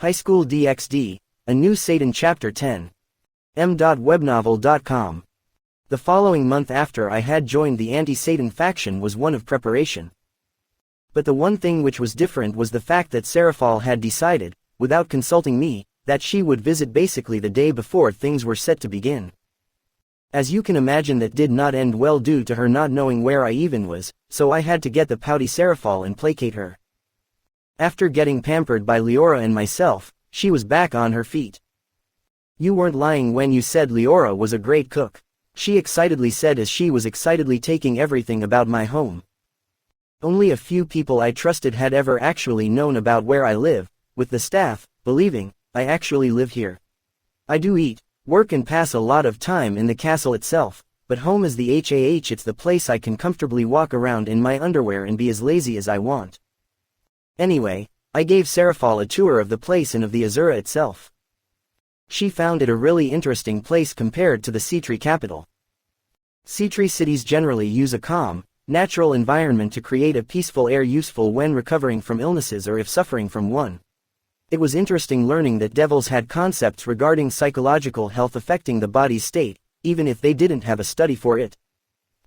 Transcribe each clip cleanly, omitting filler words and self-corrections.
High School DxD, A New Satan Chapter 10. m.webnovel.com. The following month after I had joined the anti-Satan faction was one of preparation. But the one thing which was different was the fact that Serafal had decided, without consulting me, that she would visit basically the day before things were set to begin. As you can imagine, that did not end well due to her not knowing where I even was, so I had to get the pouty Serafal and placate her. After getting pampered by Leora and myself, she was back on her feet. "You weren't lying when you said Leora was a great cook," she excitedly said as she was excitedly taking everything about my home. Only a few people I trusted had ever actually known about where I live, with the staff believing I actually live here. I do eat, work and pass a lot of time in the castle itself, but home is the it's the place I can comfortably walk around in my underwear and be as lazy as I want. Anyway, I gave Serafal a tour of the place and of the Azura itself. She found it a really interesting place compared to the Citri capital. Citri cities generally use a calm, natural environment to create a peaceful air useful when recovering from illnesses or if suffering from one. It was interesting learning that devils had concepts regarding psychological health affecting the body's state, even if they didn't have a study for it.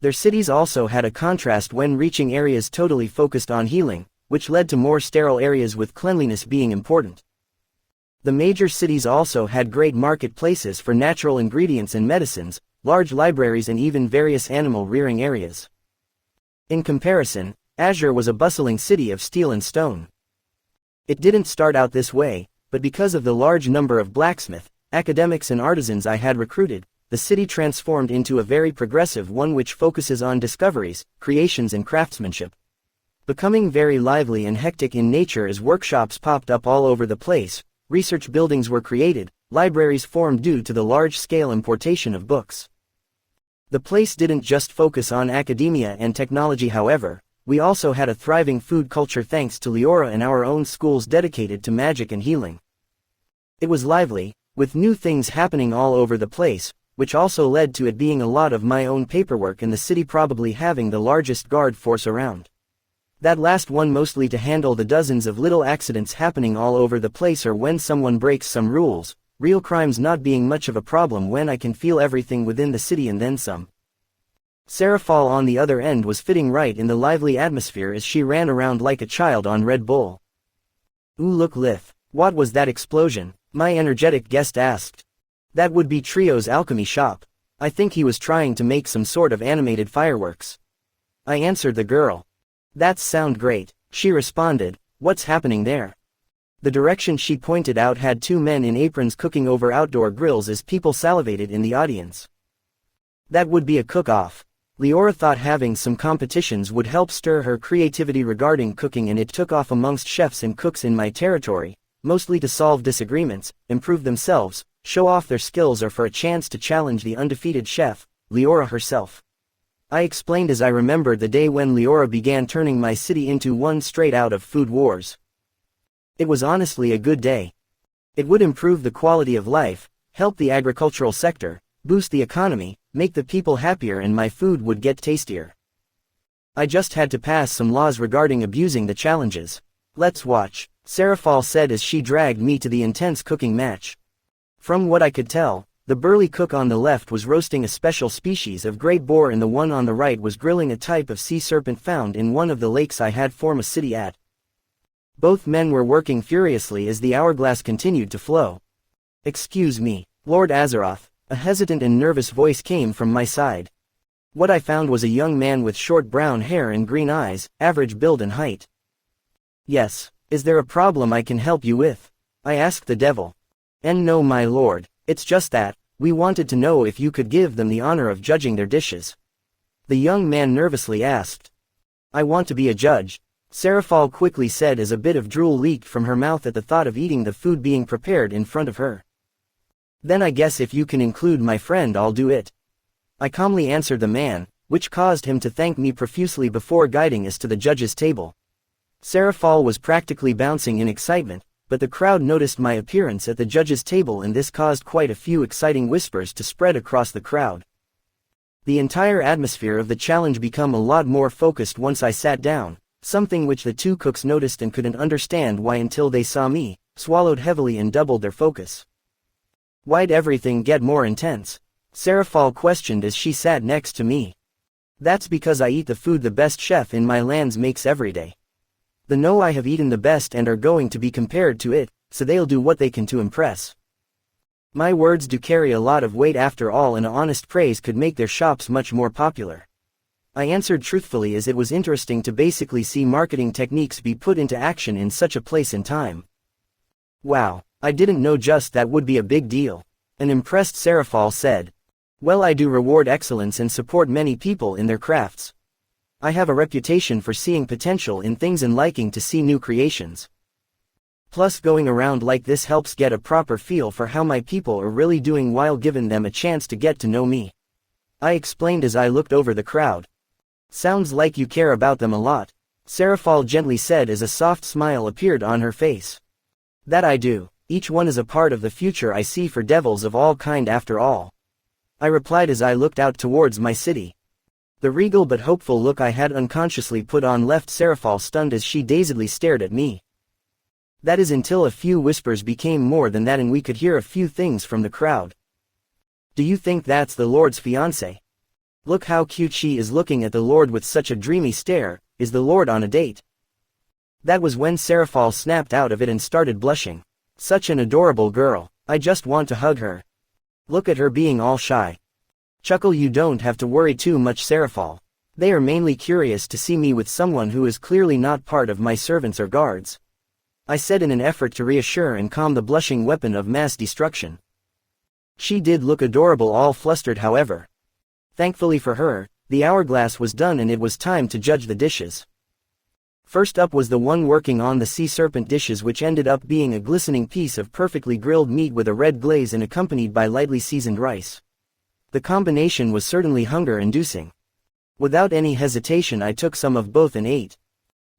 Their cities also had a contrast when reaching areas totally focused on healing, which led to more sterile areas with cleanliness being important. The major cities also had great marketplaces for natural ingredients and medicines, large libraries and even various animal rearing areas. In comparison, Azure was a bustling city of steel and stone. It didn't start out this way, but because of the large number of blacksmith, academics and artisans I had recruited, the city transformed into a very progressive one which focuses on discoveries, creations and craftsmanship. Becoming very lively and hectic in nature as workshops popped up all over the place, research buildings were created, libraries formed due to the large-scale importation of books. The place didn't just focus on academia and technology, however. We also had a thriving food culture thanks to Leora and our own schools dedicated to magic and healing. It was lively, with new things happening all over the place, which also led to it being a lot of my own paperwork and the city probably having the largest guard force around. That last one mostly to handle the dozens of little accidents happening all over the place or when someone breaks some rules, real crimes not being much of a problem when I can feel everything within the city and then some. Serafal on the other end was fitting right in the lively atmosphere as she ran around like a child on Red Bull. "Ooh, look Lith, what was that explosion?" my energetic guest asked. "That would be Trio's alchemy shop. I think he was trying to make some sort of animated fireworks." I answered the girl. "That sound great," she responded. "What's happening there?" The direction she pointed out had two men in aprons cooking over outdoor grills as people salivated in the audience. "That would be a cook-off." Leora thought having some competitions would help stir her creativity regarding cooking, and it took off amongst chefs and cooks in my territory, mostly to solve disagreements, improve themselves, show off their skills or for a chance to challenge the undefeated chef, Leora herself. I explained as I remembered the day when Leora began turning my city into one straight out of Food Wars. It was honestly a good day. It would improve the quality of life, help the agricultural sector, boost the economy, make the people happier, and my food would get tastier. I just had to pass some laws regarding abusing the challenges. "Let's watch," Serafal said as she dragged me to the intense cooking match. From what I could tell, the burly cook on the left was roasting a special species of great boar and the one on the right was grilling a type of sea serpent found in one of the lakes I had formed a city at. Both men were working furiously as the hourglass continued to flow. "Excuse me, Lord Azeroth," a hesitant and nervous voice came from my side. What I found was a young man with short brown hair and green eyes, average build and height. "Yes, is there a problem I can help you with?" I asked the devil. "No, my lord, it's just that, we wanted to know if you could give them the honor of judging their dishes." The young man nervously asked. "I want to be a judge," Serafal quickly said as a bit of drool leaked from her mouth at the thought of eating the food being prepared in front of her. "Then I guess if you can include my friend I'll do it," I calmly answered the man, which caused him to thank me profusely before guiding us to the judge's table. Serafal was practically bouncing in excitement, but the crowd noticed my appearance at the judge's table and this caused quite a few exciting whispers to spread across the crowd. The entire atmosphere of the challenge became a lot more focused once I sat down, something which the two cooks noticed and couldn't understand why until they saw me, swallowed heavily and doubled their focus. Why'd everything get more intense? Serafal questioned as she sat next to me. That's because I eat the food the best chef in my lands makes every day. They know I have eaten the best and are going to be compared to it, so they'll do what they can to impress. My words do carry a lot of weight after all, and honest praise could make their shops much more popular. I answered truthfully, as it was interesting to basically see marketing techniques be put into action in such a place and time. Wow, I didn't know just that would be a big deal. An impressed Serafal said. Well, I do reward excellence and support many people in their crafts. I have a reputation for seeing potential in things and liking to see new creations. Plus, going around like this helps get a proper feel for how my people are really doing while giving them a chance to get to know me. I explained as I looked over the crowd. Sounds like you care about them a lot, Serafal gently said as a soft smile appeared on her face. That I do. Each one is a part of the future I see for devils of all kind after all. I replied as I looked out towards my city. The regal but hopeful look I had unconsciously put on left Serafal stunned as she dazedly stared at me. That is until a few whispers became more than that and we could hear a few things from the crowd. Do you think that's the Lord's fiancé? Look how cute she is looking at the Lord with such a dreamy stare. Is the Lord on a date? That was when Serafal snapped out of it and started blushing. Such an adorable girl. I just want to hug her. Look at her being all shy. Chuckle, you don't have to worry too much, Serafal. They are mainly curious to see me with someone who is clearly not part of my servants or guards. I said in an effort to reassure and calm the blushing weapon of mass destruction. She did look adorable, all flustered however. Thankfully for her, the hourglass was done and it was time to judge the dishes. First up was the one working on the sea serpent dishes, which ended up being a glistening piece of perfectly grilled meat with a red glaze and accompanied by lightly seasoned rice. The combination was certainly hunger-inducing. Without any hesitation I took some of both and ate.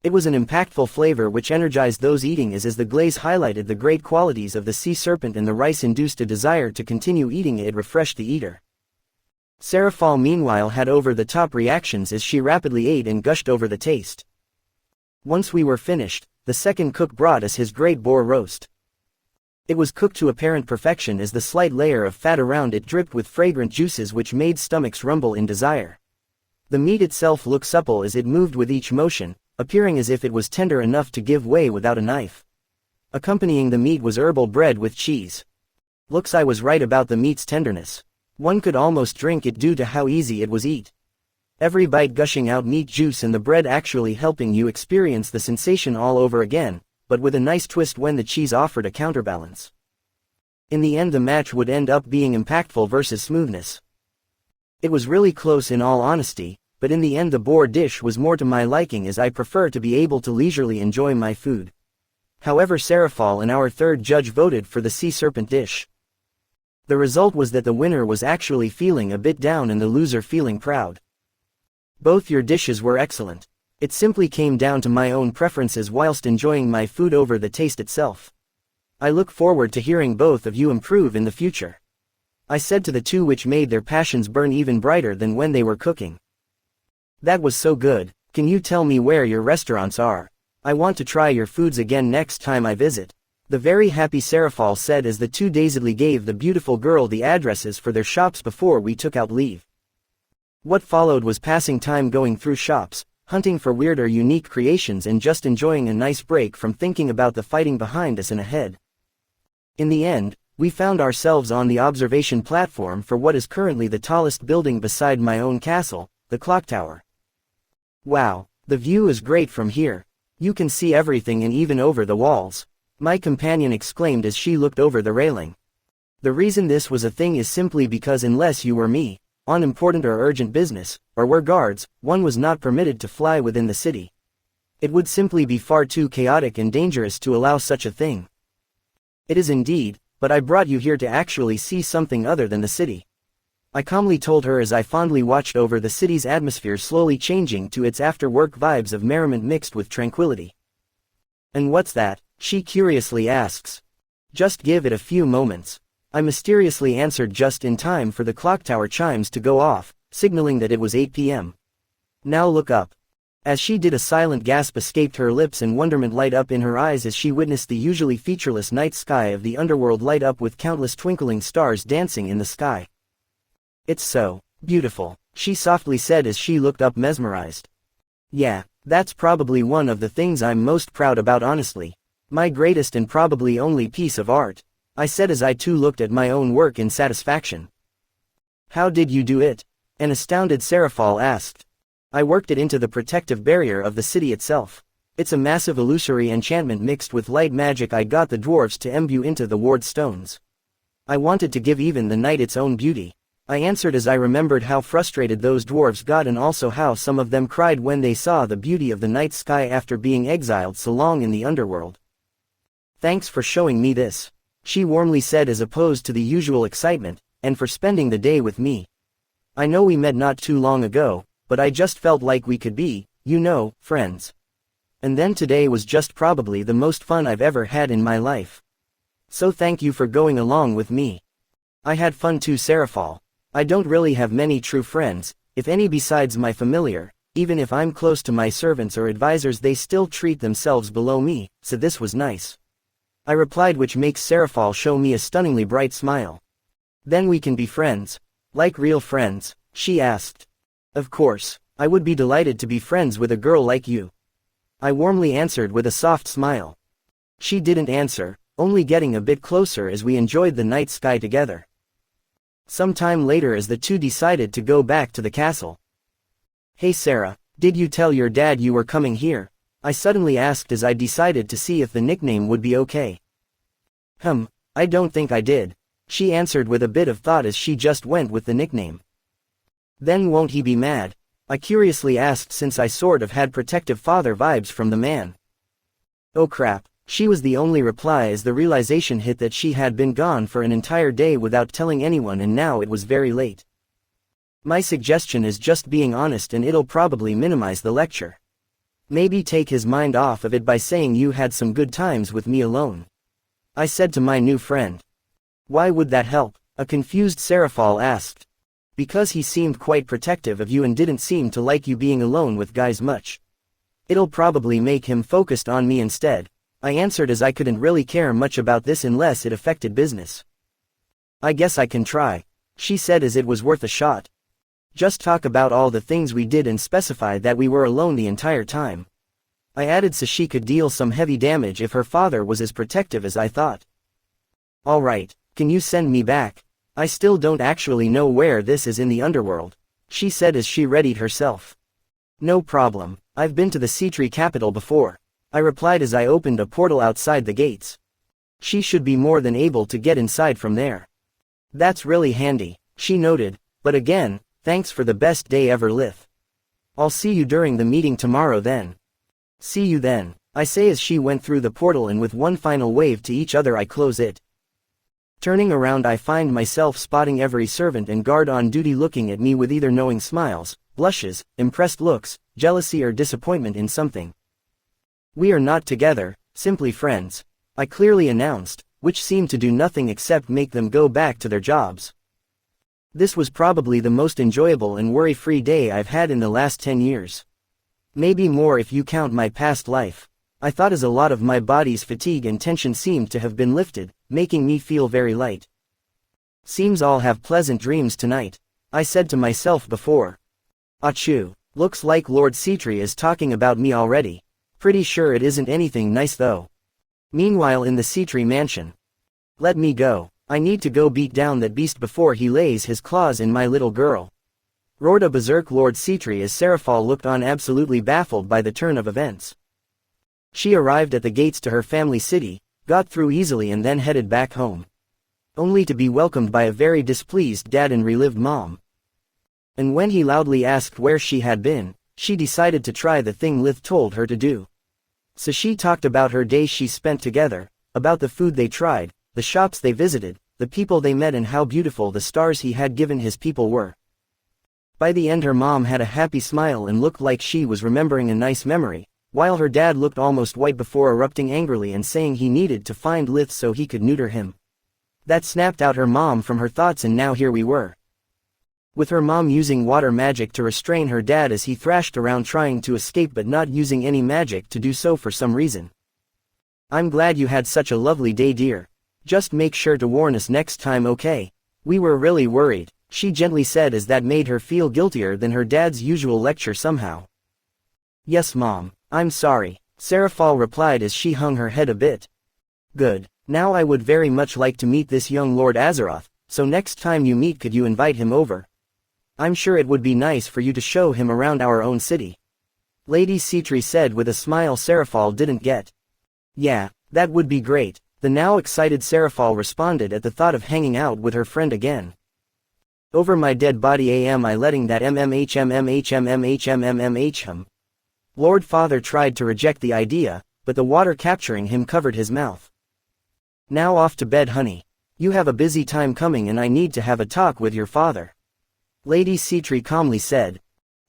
It was an impactful flavor which energized those eating as the glaze highlighted the great qualities of the sea serpent and the rice induced a desire to continue eating. It refreshed the eater. Serafal meanwhile had over-the-top reactions as she rapidly ate and gushed over the taste. Once we were finished, the second cook brought us his great boar roast. It was cooked to apparent perfection as the slight layer of fat around it dripped with fragrant juices which made stomachs rumble in desire. The meat itself looked supple as it moved with each motion, appearing as if it was tender enough to give way without a knife. Accompanying the meat was herbal bread with cheese. Looks, I was right about the meat's tenderness. One could almost drink it due to how easy it was eat. Every bite gushing out meat juice and the bread actually helping you experience the sensation all over again, but with a nice twist when the cheese offered a counterbalance. In the end the match would end up being impactful versus smoothness. It was really close in all honesty, but in the end the boar dish was more to my liking as I prefer to be able to leisurely enjoy my food. However, Serafal and our third judge voted for the sea serpent dish. The result was that the winner was actually feeling a bit down and the loser feeling proud. Both your dishes were excellent. It simply came down to my own preferences whilst enjoying my food over the taste itself. I look forward to hearing both of you improve in the future. I said to the two, which made their passions burn even brighter than when they were cooking. That was so good. Can you tell me where your restaurants are? I want to try your foods again next time I visit. The very happy Serafal said as the two dazedly gave the beautiful girl the addresses for their shops before we took out leave. What followed was passing time going through shops, hunting for weird or unique creations and just enjoying a nice break from thinking about the fighting behind us and ahead. In the end, we found ourselves on the observation platform for what is currently the tallest building beside my own castle, the clock tower. Wow, the view is great from here. You can see everything and even over the walls, my companion exclaimed as she looked over the railing. The reason this was a thing is simply because unless you were me, on important or urgent business, or were guards, one was not permitted to fly within the city. It would simply be far too chaotic and dangerous to allow such a thing. It is indeed, but I brought you here to actually see something other than the city. I calmly told her as I fondly watched over the city's atmosphere slowly changing to its after-work vibes of merriment mixed with tranquility. And what's that? She curiously asks. Just give it a few moments. I mysteriously answered just in time for the clock tower chimes to go off, signaling that it was 8 p.m. Now look up. As she did, a silent gasp escaped her lips and wonderment light up in her eyes as she witnessed the usually featureless night sky of the underworld light up with countless twinkling stars dancing in the sky. "It's so beautiful," she softly said as she looked up mesmerized. "Yeah, that's probably one of the things I'm most proud about, honestly. My greatest and probably only piece of art," I said as I too looked at my own work in satisfaction. "How did you do it?" an astounded Seraphal asked. "I worked it into the protective barrier of the city itself. It's a massive illusory enchantment mixed with light magic I got the dwarves to imbue into the ward stones. I wanted to give even the night its own beauty," I answered as I remembered how frustrated those dwarves got and also how some of them cried when they saw the beauty of the night sky after being exiled so long in the underworld. "Thanks for showing me this," she warmly said as opposed to the usual excitement, "and for spending the day with me. I know we met not too long ago, but I just felt like we could be, friends. And then today was just probably the most fun I've ever had in my life. So thank you for going along with me." "I had fun too, Seraphal. I don't really have many true friends, if any, besides my familiar. Even if I'm close to my servants or advisors, they still treat themselves below me, so this was nice," I replied, which makes Seraphal show me a stunningly bright smile. "Then we can be friends? Like real friends?" she asked. "Of course, I would be delighted to be friends with a girl like you," I warmly answered with a soft smile. She didn't answer, only getting a bit closer as we enjoyed the night sky together. Some time later, as the two decided to go back to the castle. "Hey Sarah, did you tell your dad you were coming here?" I suddenly asked as I decided to see if the nickname would be okay. I don't think I did," she answered with a bit of thought as she just went with the nickname. "Then won't he be mad?" I curiously asked, since I sort of had protective father vibes from the man. "Oh crap," she was the only reply as the realization hit that she had been gone for an entire day without telling anyone and now it was very late. "My suggestion is just being honest and it'll probably minimize the lecture. Maybe take his mind off of it by saying you had some good times with me alone," I said to my new friend. "Why would that help?" a confused Seraphal asked. "Because he seemed quite protective of you and didn't seem to like you being alone with guys much. It'll probably make him focused on me instead," I answered as I couldn't really care much about this unless it affected business. "I guess I can try," she said as it was worth a shot. "Just talk about all the things we did and specify that we were alone the entire time." I added so she could deal some heavy damage if her father was as protective as I thought. "Alright, can you send me back? I still don't actually know where this is in the underworld," she said as she readied herself. "No problem, I've been to the Sea-Tree capital before," I replied as I opened a portal outside the gates. "She should be more than able to get inside from there." "That's really handy," she noted, "but again, thanks for the best day ever, Lith. I'll see you during the meeting tomorrow then." "See you then," I say as she went through the portal and with one final wave to each other I close it. Turning around, I find myself spotting every servant and guard on duty looking at me with either knowing smiles, blushes, impressed looks, jealousy or disappointment in something. "We are not together, simply friends," I clearly announced, which seemed to do nothing except make them go back to their jobs. This was probably the most enjoyable and worry-free day I've had in the last 10 years. Maybe more if you count my past life, I thought, as a lot of my body's fatigue and tension seemed to have been lifted, making me feel very light. "Seems I'll have pleasant dreams tonight," I said to myself before. Achoo, looks like Lord Sea-Tree is talking about me already. Pretty sure it isn't anything nice though. Meanwhile, in the Sea-Tree mansion. "Let me go, I need to go beat down that beast before he lays his claws in my little girl," roared a berserk Lord Sea-Tree as Seraphal looked on absolutely baffled by the turn of events. She arrived at the gates to her family city, got through easily and then headed back home. Only to be welcomed by a very displeased dad and relived mom. And when he loudly asked where she had been, she decided to try the thing Lith told her to do. So she talked about her days she spent together, about the food they tried, the shops they visited, the people they met and how beautiful the stars he had given his people were. By the end her mom had a happy smile and looked like she was remembering a nice memory, while her dad looked almost white before erupting angrily and saying he needed to find Lith so he could neuter him. That snapped out her mom from her thoughts and now here we were. with her mom using water magic to restrain her dad as he thrashed around trying to escape but not using any magic to do so for some reason. I'm glad you had such a lovely day, dear. Just make sure to warn us next time, okay? We were really worried, she gently said as that made her feel guiltier than her dad's usual lecture somehow. Yes, Mom, I'm sorry, Seraphal replied as she hung her head a bit. Good, now I would very much like to meet this young Lord Azeroth, so next time you meet could you invite him over? I'm sure it would be nice for you to show him around our own city. Lady Citri said with a smile Seraphal didn't get. Yeah, that would be great, the now excited Seraphal responded at the thought of hanging out with her friend again. Over my dead body am I letting that mmhmmhmmhmm. Lord Father tried to reject the idea, but the water capturing him covered his mouth. Now off to bed, honey. You have a busy time coming and I need to have a talk with your father. Lady Citri calmly said.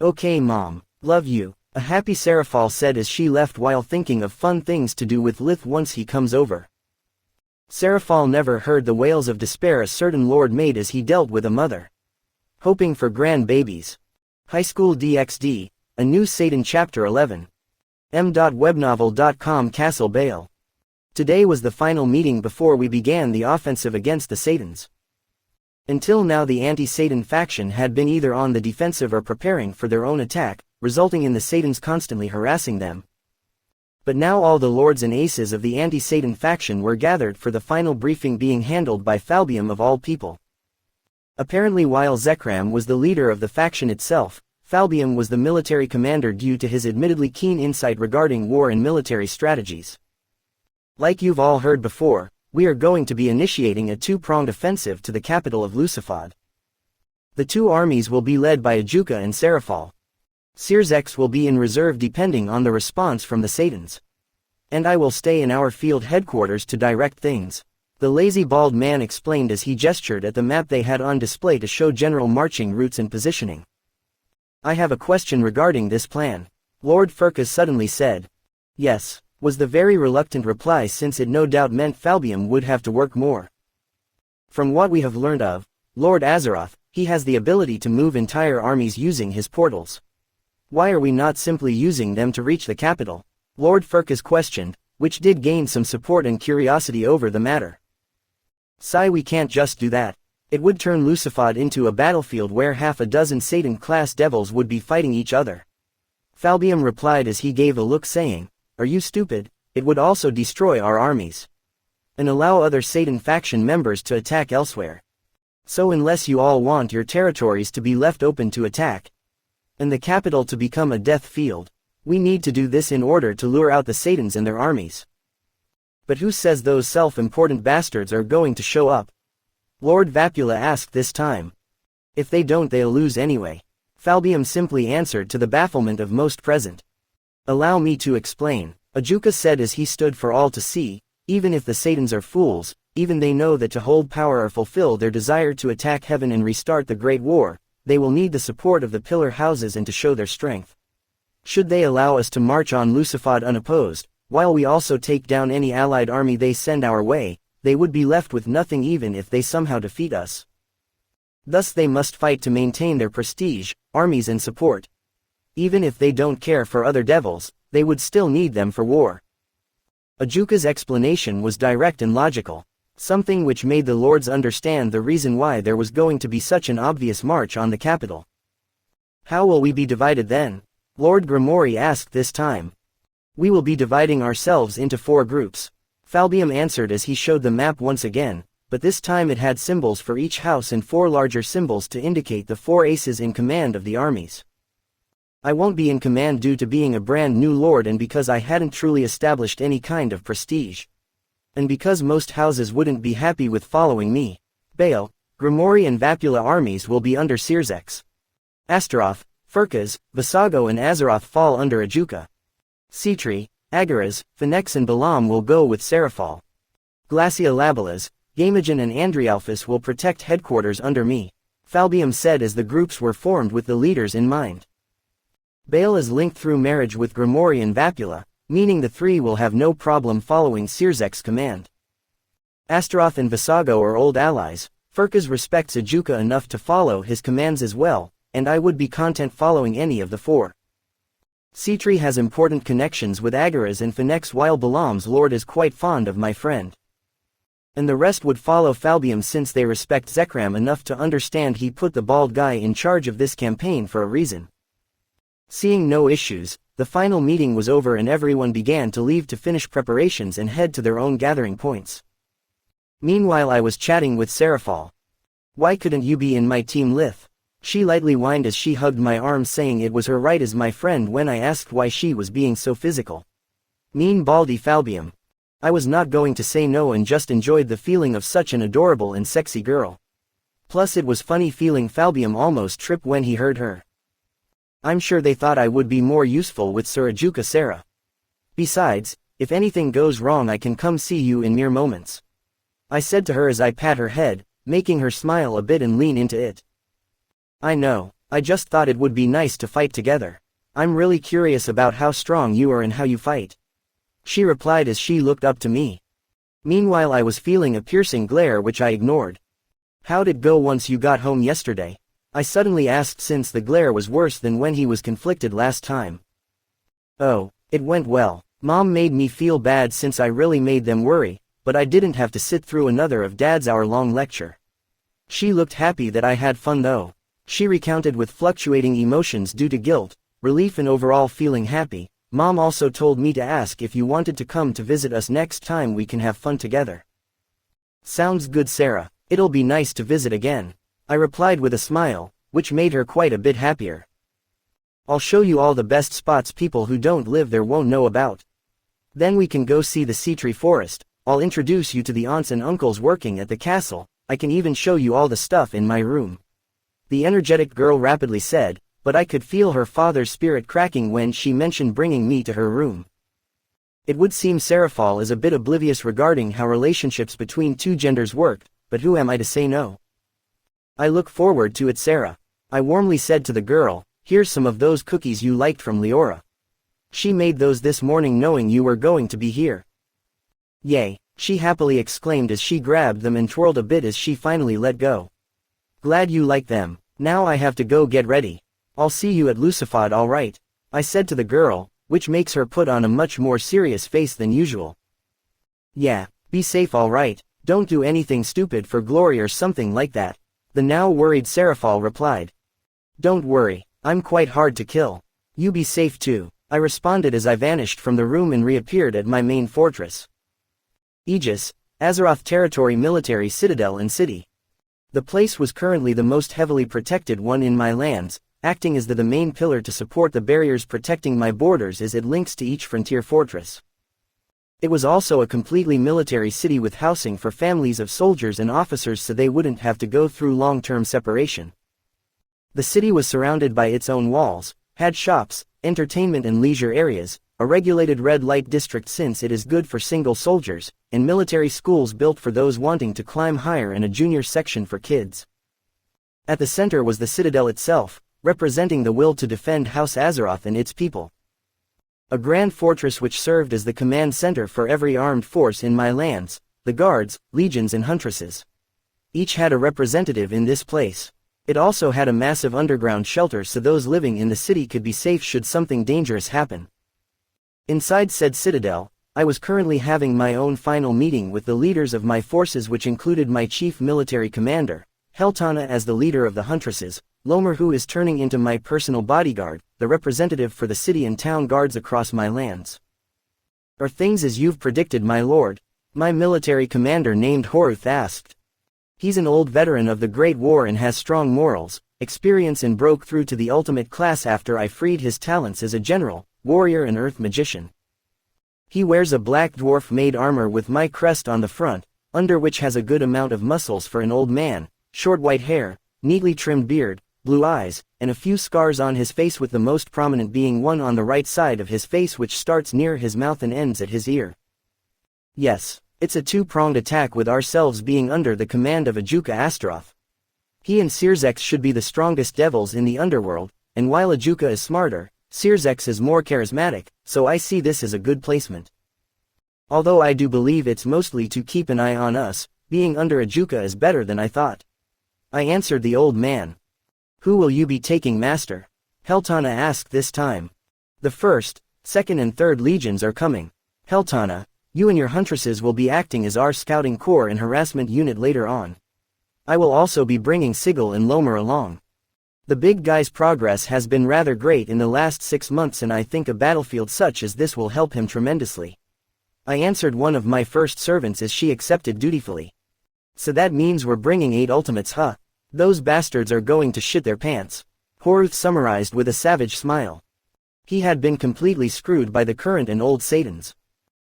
Okay, Mom, love you, a happy Seraphal said as she left while thinking of fun things to do with Lith once he comes over. Seraphal never heard the wails of despair a certain lord made as he dealt with a mother hoping for grandbabies. High School DxD, A New Satan Chapter 11. m.webnovel.com Castle Bale. Today was the final meeting before we began the offensive against the Satans. Until now the anti-Satan faction had been either on the defensive or preparing for their own attack, resulting in the Satans constantly harassing them. But now all the lords and aces of the anti-Satan faction were gathered for the final briefing being handled by Falbium of all people. Apparently while Zekram was the leader of the faction itself, Falbium was the military commander due to his admittedly keen insight regarding war and military strategies. Like you've all heard before, we are going to be initiating a two-pronged offensive to the capital of Lucifod. The two armies will be led by Ajuka and Seraphal. Sirzex will be in reserve depending on the response from the Satans. And I will stay in our field headquarters to direct things, the lazy bald man explained as he gestured at the map they had on display to show general marching routes and positioning. I have a question regarding this plan, Lord Furcas suddenly said. Yes, was the very reluctant reply since it no doubt meant Falbium would have to work more. From what we have learned of Lord Azeroth, he has the ability to move entire armies using his portals. Why are we not simply using them to reach the capital? Lord Furcas questioned, which did gain some support and curiosity over the matter. Sigh, we can't just do that. It would turn Lucifod into a battlefield where half a dozen Satan-class devils would be fighting each other. Falbium replied as he gave a look saying, are you stupid? It would also destroy our armies. And allow other Satan faction members to attack elsewhere. So unless you all want your territories to be left open to attack, and the capital to become a death field, we need to do this in order to lure out the Satans and their armies. But who says those self-important bastards are going to show up? Lord Vapula asked this time. If they don't, they'll lose anyway. Falbium simply answered to the bafflement of most present. Allow me to explain, Ajuka said as he stood for all to see. Even if the Satans are fools, even they know that to hold power or fulfill their desire to attack heaven and restart the Great War, they will need the support of the pillar houses and to show their strength. Should they allow us to march on Lucifod unopposed, while we also take down any allied army they send our way, they would be left with nothing even if they somehow defeat us. Thus they must fight to maintain their prestige, armies and support. Even if they don't care for other devils, they would still need them for war. Ajuka's explanation was direct and logical, something which made the lords understand the reason why there was going to be such an obvious march on the capital. How will we be divided then? Lord Grimory asked this time. We will be dividing ourselves into 4 groups. Falbium answered as he showed the map once again, but this time it had symbols for each house and 4 larger symbols to indicate the 4 aces in command of the armies. I won't be in command due to being a brand new lord and because I hadn't truly established any kind of prestige. And because most houses wouldn't be happy with following me. Baal, Grimory and Vapula armies will be under Sirzex. Astaroth, Furcas, Visago and Azeroth fall under Ajuka. Citri, Agaras, Phoenix and Balam will go with Seraphal. Glacia Labelas, Gamagen and Andrialphus will protect headquarters under me, Falbium said as the groups were formed with the leaders in mind. Baal is linked through marriage with Grimory and Vapula, meaning the 3 will have no problem following Sirzek's command. Astaroth and Visago are old allies, Furkaz respects Ajuka enough to follow his commands as well, and I would be content following any of the four. Citri has important connections with Agaras and Phoenix, while Balaam's lord is quite fond of my friend. And the rest would follow Falbium since they respect Zekram enough to understand he put the bald guy in charge of this campaign for a reason. Seeing no issues, the final meeting was over and everyone began to leave to finish preparations and head to their own gathering points. Meanwhile I was chatting with Serafal. "Why couldn't you be in my team, Lith?" She lightly whined as she hugged my arm, saying it was her right as my friend when I asked why she was being so physical. Mean baldy Falbium. I was not going to say no and just enjoyed the feeling of such an adorable and sexy girl. Plus it was funny feeling Falbium almost trip when he heard her. I'm sure they thought I would be more useful with Sir Ajuka Sarah. Besides, if anything goes wrong I can come see you in mere moments. I said to her as I pat her head, making her smile a bit and lean into it. I know, I just thought it would be nice to fight together. I'm really curious about how strong you are and how you fight. She replied as she looked up to me. Meanwhile I was feeling a piercing glare which I ignored. How'd it go once you got home yesterday? I suddenly asked since the glare was worse than when he was conflicted last time. Oh, it went well. Mom made me feel bad since I really made them worry, but I didn't have to sit through another of Dad's hour-long lecture. She looked happy that I had fun though. She recounted with fluctuating emotions due to guilt, relief and overall feeling happy. Mom also told me to ask if you wanted to come to visit us next time we can have fun together. Sounds good, Sarah. It'll be nice to visit again. I replied with a smile, which made her quite a bit happier. I'll show you all the best spots people who don't live there won't know about. Then we can go see the Citri forest. I'll introduce you to the aunts and uncles working at the castle. I can even show you all the stuff in my room. The energetic girl rapidly said, but I could feel her father's spirit cracking when she mentioned bringing me to her room. It would seem Serafal is a bit oblivious regarding how relationships between two genders worked, but who am I to say no? I look forward to it, Sarah. I warmly said to the girl, here's some of those cookies you liked from Leora. She made those this morning knowing you were going to be here. Yay, she happily exclaimed as she grabbed them and twirled a bit as she finally let go. Glad you like them. Now I have to go get ready. I'll see you at Lucifad, all right? I said to the girl, which makes her put on a much more serious face than usual. Yeah, be safe, all right? Don't do anything stupid for glory or something like that. The now worried Serafal replied. Don't worry, I'm quite hard to kill. You be safe too, I responded as I vanished from the room and reappeared at my main fortress. Aegis, Azeroth Territory Military Citadel and City. The place was currently the most heavily protected one in my lands, acting as the main pillar to support the barriers protecting my borders as it links to each frontier fortress. It was also a completely military city with housing for families of soldiers and officers so they wouldn't have to go through long-term separation. The city was surrounded by its own walls, had shops, entertainment and leisure areas, a regulated red light district since it is good for single soldiers, and military schools built for those wanting to climb higher and a junior section for kids. At the center was the citadel itself, representing the will to defend House Azeroth and its people. A grand fortress which served as the command center for every armed force in my lands, the guards, legions and huntresses. Each had a representative in this place. It also had a massive underground shelter so those living in the city could be safe should something dangerous happen. Inside said citadel, I was currently having my own final meeting with the leaders of my forces, which included my chief military commander, Heltana as the leader of the huntresses, Lomer, who is turning into my personal bodyguard, the representative for the city and town guards across my lands. Are things as you've predicted, my lord? My military commander named Horuth asked. He's an old veteran of the Great War and has strong morals, experience and broke through to the ultimate class after I freed his talents as a general, warrior and earth magician. He wears a black dwarf-made armor with my crest on the front, under which has a good amount of muscles for an old man, short white hair, neatly trimmed beard, blue eyes, and a few scars on his face, with the most prominent being one on the right side of his face which starts near his mouth and ends at his ear. Yes, it's a two-pronged attack with ourselves being under the command of Ajuka Astaroth. He and Sirzex should be the strongest devils in the underworld, and while Ajuka is smarter, Sirzex is more charismatic, so I see this as a good placement. Although I do believe it's mostly to keep an eye on us, being under Ajuka is better than I thought. I answered the old man. Who will you be taking, master? Heltana asked this time. The 1st, 2nd and 3rd legions are coming. Heltana, you and your huntresses will be acting as our scouting corps and harassment unit later on. I will also be bringing Sigil and Lomer along. The big guy's progress has been rather great in the last 6 months, and I think a battlefield such as this will help him tremendously. I answered one of my first servants as she accepted dutifully. So that means we're bringing 8 ultimates, huh? Those bastards are going to shit their pants. Horuth summarized with a savage smile. He had been completely screwed by the current and old Satans.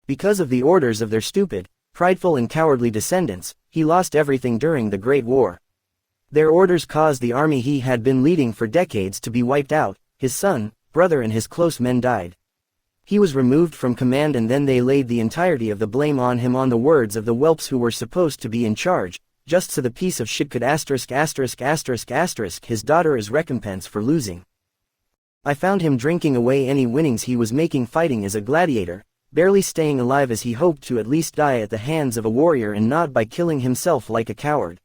Because of the orders of their stupid, prideful and cowardly descendants, he lost everything during the Great War. Their orders caused the army he had been leading for decades to be wiped out. His son, brother and his close men died. He was removed from command, and then they laid the entirety of the blame on him, on the words of the whelps who were supposed to be in charge, just so the piece of shit could ****** his daughter as recompense for losing. I found him drinking away any winnings he was making, fighting as a gladiator, barely staying alive as he hoped to at least die at the hands of a warrior and not by killing himself like a coward.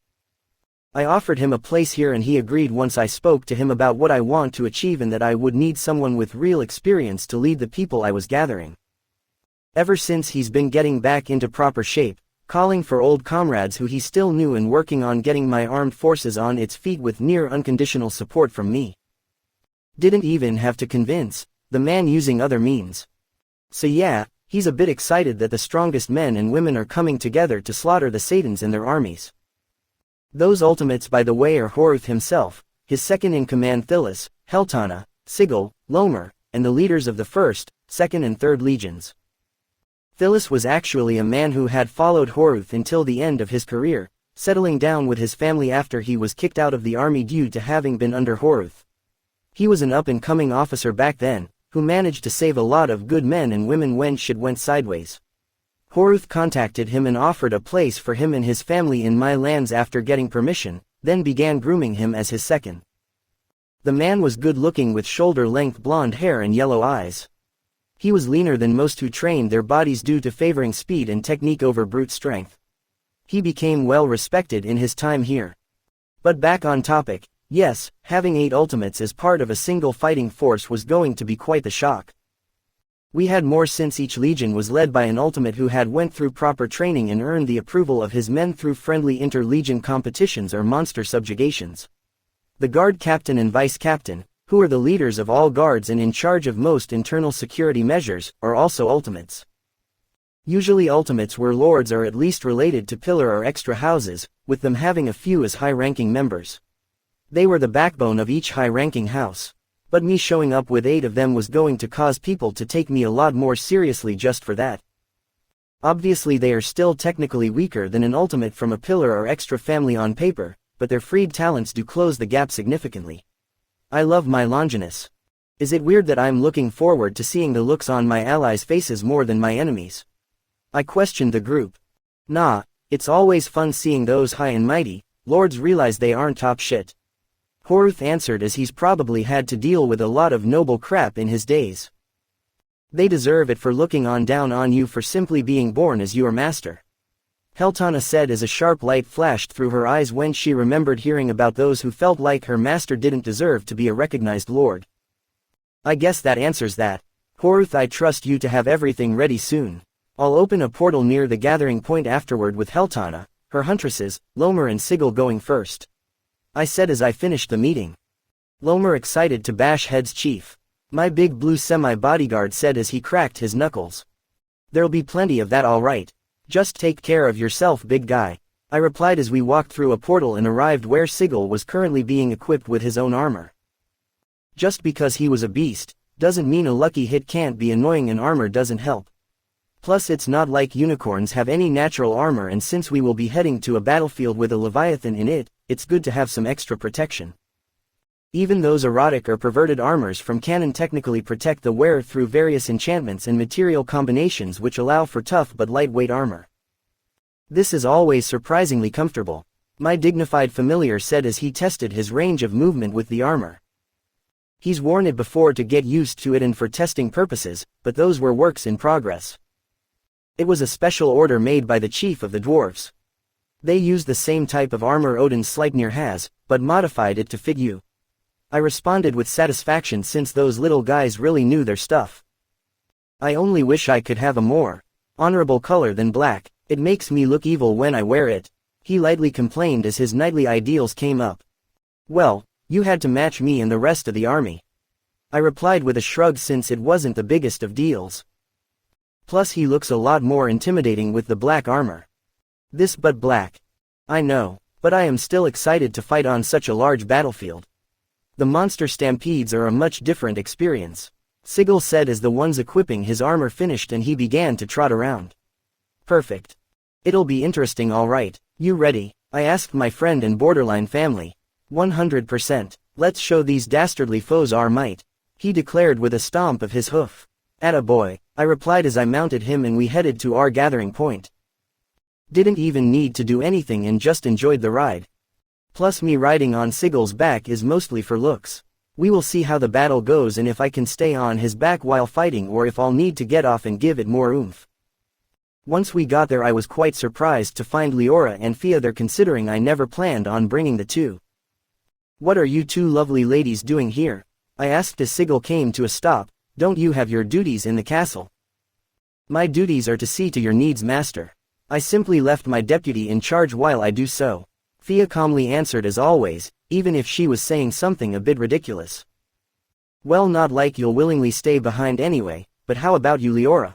I offered him a place here and he agreed once I spoke to him about what I want to achieve and that I would need someone with real experience to lead the people I was gathering. Ever since he's been getting back into proper shape, calling for old comrades who he still knew and working on getting my armed forces on its feet with near unconditional support from me. Didn't even have to convince, the man using other means. So yeah, he's a bit excited that the strongest men and women are coming together to slaughter the Satans and their armies. Those ultimates, by the way, are Horuth himself, his second-in-command Thilis, Heltana, Sigil, Lomer, and the leaders of the 1st, 2nd and 3rd legions. Thilis was actually a man who had followed Horuth until the end of his career, settling down with his family after he was kicked out of the army due to having been under Horuth. He was an up-and-coming officer back then, who managed to save a lot of good men and women when shit went sideways. Horuth contacted him and offered a place for him and his family in my lands after getting permission, then began grooming him as his second. The man was good-looking with shoulder-length blonde hair and yellow eyes. He was leaner than most who trained their bodies due to favoring speed and technique over brute strength. He became well respected in his time here. But back on topic, yes, having 8 ultimates as part of a single fighting force was going to be quite the shock. We had more since each legion was led by an ultimate who had went through proper training and earned the approval of his men through friendly inter-legion competitions or monster subjugations. The guard captain and vice captain, who are the leaders of all guards and in charge of most internal security measures, are also ultimates. Usually ultimates were lords or at least related to pillar or extra houses, with them having a few as high-ranking members. They were the backbone of each high-ranking house. But me showing up with 8 of them was going to cause people to take me a lot more seriously just for that. Obviously they are still technically weaker than an ultimate from a pillar or extra family on paper, but their freed talents do close the gap significantly. I love my Longinus. Is it weird that I'm looking forward to seeing the looks on my allies' faces more than my enemies? I questioned the group. Nah, it's always fun seeing those high and mighty lords realize they aren't top shit. Horuth answered as he's probably had to deal with a lot of noble crap in his days. They deserve it for looking down on you for simply being born as your master. Heltana said as a sharp light flashed through her eyes when she remembered hearing about those who felt like her master didn't deserve to be a recognized lord. I guess that answers that. Horuth, I trust you to have everything ready soon. I'll open a portal near the gathering point afterward with Heltana, her huntresses, Lomer and Sigil going first. I said as I finished the meeting. Lomer excited to bash heads, chief. My big blue semi-bodyguard said as he cracked his knuckles. There'll be plenty of that, all right. Just take care of yourself, big guy. I replied as we walked through a portal and arrived where Sigil was currently being equipped with his own armor. Just because he was a beast, doesn't mean a lucky hit can't be annoying, and armor doesn't help. Plus it's not like unicorns have any natural armor, and since we will be heading to a battlefield with a Leviathan in it, it's good to have some extra protection. Even those erotic or perverted armors from canon technically protect the wearer through various enchantments and material combinations which allow for tough but lightweight armor. This is always surprisingly comfortable, my dignified familiar said as he tested his range of movement with the armor. He's worn it before to get used to it and for testing purposes, but those were works in progress. It was a special order made by the chief of the dwarves. They use the same type of armor Odin Sleipnir has, but modified it to fit you. I responded with satisfaction since those little guys really knew their stuff. I only wish I could have a more honorable color than black. It makes me look evil when I wear it. He lightly complained as his knightly ideals came up. Well, you had to match me and the rest of the army. I replied with a shrug since it wasn't the biggest of deals. Plus he looks a lot more intimidating with the black armor. This but black. I know, but I am still excited to fight on such a large battlefield. The monster stampedes are a much different experience, Sigil said as the ones equipping his armor finished and he began to trot around. Perfect. It'll be interesting alright. You ready? I asked my friend and borderline family. 100%. Let's show these dastardly foes our might, he declared with a stomp of his hoof. Atta boy, I replied as I mounted him and we headed to our gathering point. Didn't even need to do anything and just enjoyed the ride. Plus me riding on Sigil's back is mostly for looks. We will see how the battle goes and if I can stay on his back while fighting or if I'll need to get off and give it more oomph. Once we got there I was quite surprised to find Leora and Fia there considering I never planned on bringing the two. What are you two lovely ladies doing here? I asked as Sigil came to a stop. Don't you have your duties in the castle? My duties are to see to your needs, master. I simply left my deputy in charge while I do so. Fia calmly answered as always, even if she was saying something a bit ridiculous. Well, not like you'll willingly stay behind anyway, but how about you, Leora?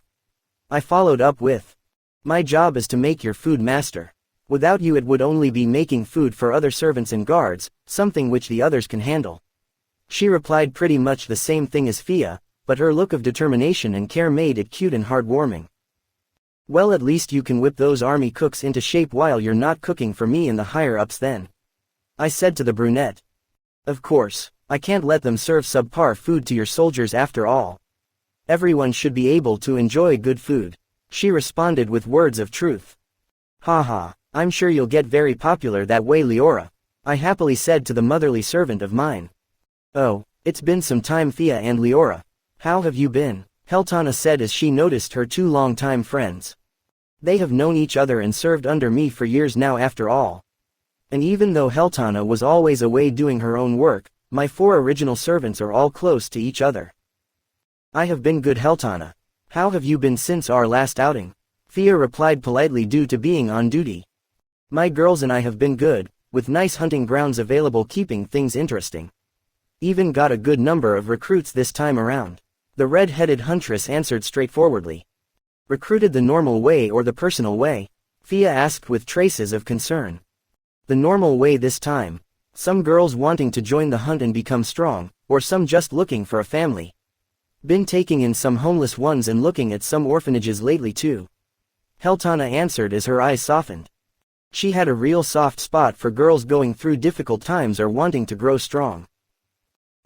I followed up with. My job is to make your food, master. Without you it would only be making food for other servants and guards, something which the others can handle. She replied pretty much the same thing as Fia, but her look of determination and care made it cute and heartwarming. Well, at least you can whip those army cooks into shape while you're not cooking for me and the higher-ups then, I said to the brunette. Of course, I can't let them serve subpar food to your soldiers after all. Everyone should be able to enjoy good food, she responded with words of truth. Haha, I'm sure you'll get very popular that way, Leora, I happily said to the motherly servant of mine. Oh, it's been some time, Fia and Leora. How have you been? Heltana said as she noticed her two long-time friends. They have known each other and served under me for years now after all. And even though Heltana was always away doing her own work, my four original servants are all close to each other. I have been good, Heltana. How have you been since our last outing? Fia replied politely due to being on duty. My girls and I have been good, with nice hunting grounds available keeping things interesting. Even got a good number of recruits this time around. The red-headed huntress answered straightforwardly. Recruited the normal way or the personal way? Fia asked with traces of concern. The normal way this time. Some girls wanting to join the hunt and become strong, or some just looking for a family. Been taking in some homeless ones and looking at some orphanages lately too. Heltana answered as her eyes softened. She had a real soft spot for girls going through difficult times or wanting to grow strong.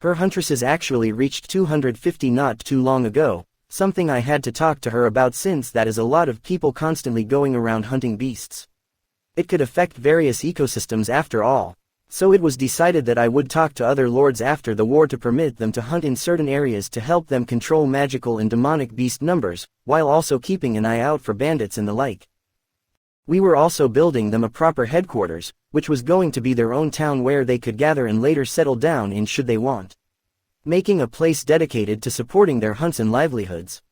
Her huntresses actually reached 250 not too long ago, something I had to talk to her about since that is a lot of people constantly going around hunting beasts. It could affect various ecosystems after all, so it was decided that I would talk to other lords after the war to permit them to hunt in certain areas to help them control magical and demonic beast numbers, while also keeping an eye out for bandits and the like. We were also building them a proper headquarters, which was going to be their own town where they could gather and later settle down in should they want. Making a place dedicated to supporting their hunts and livelihoods.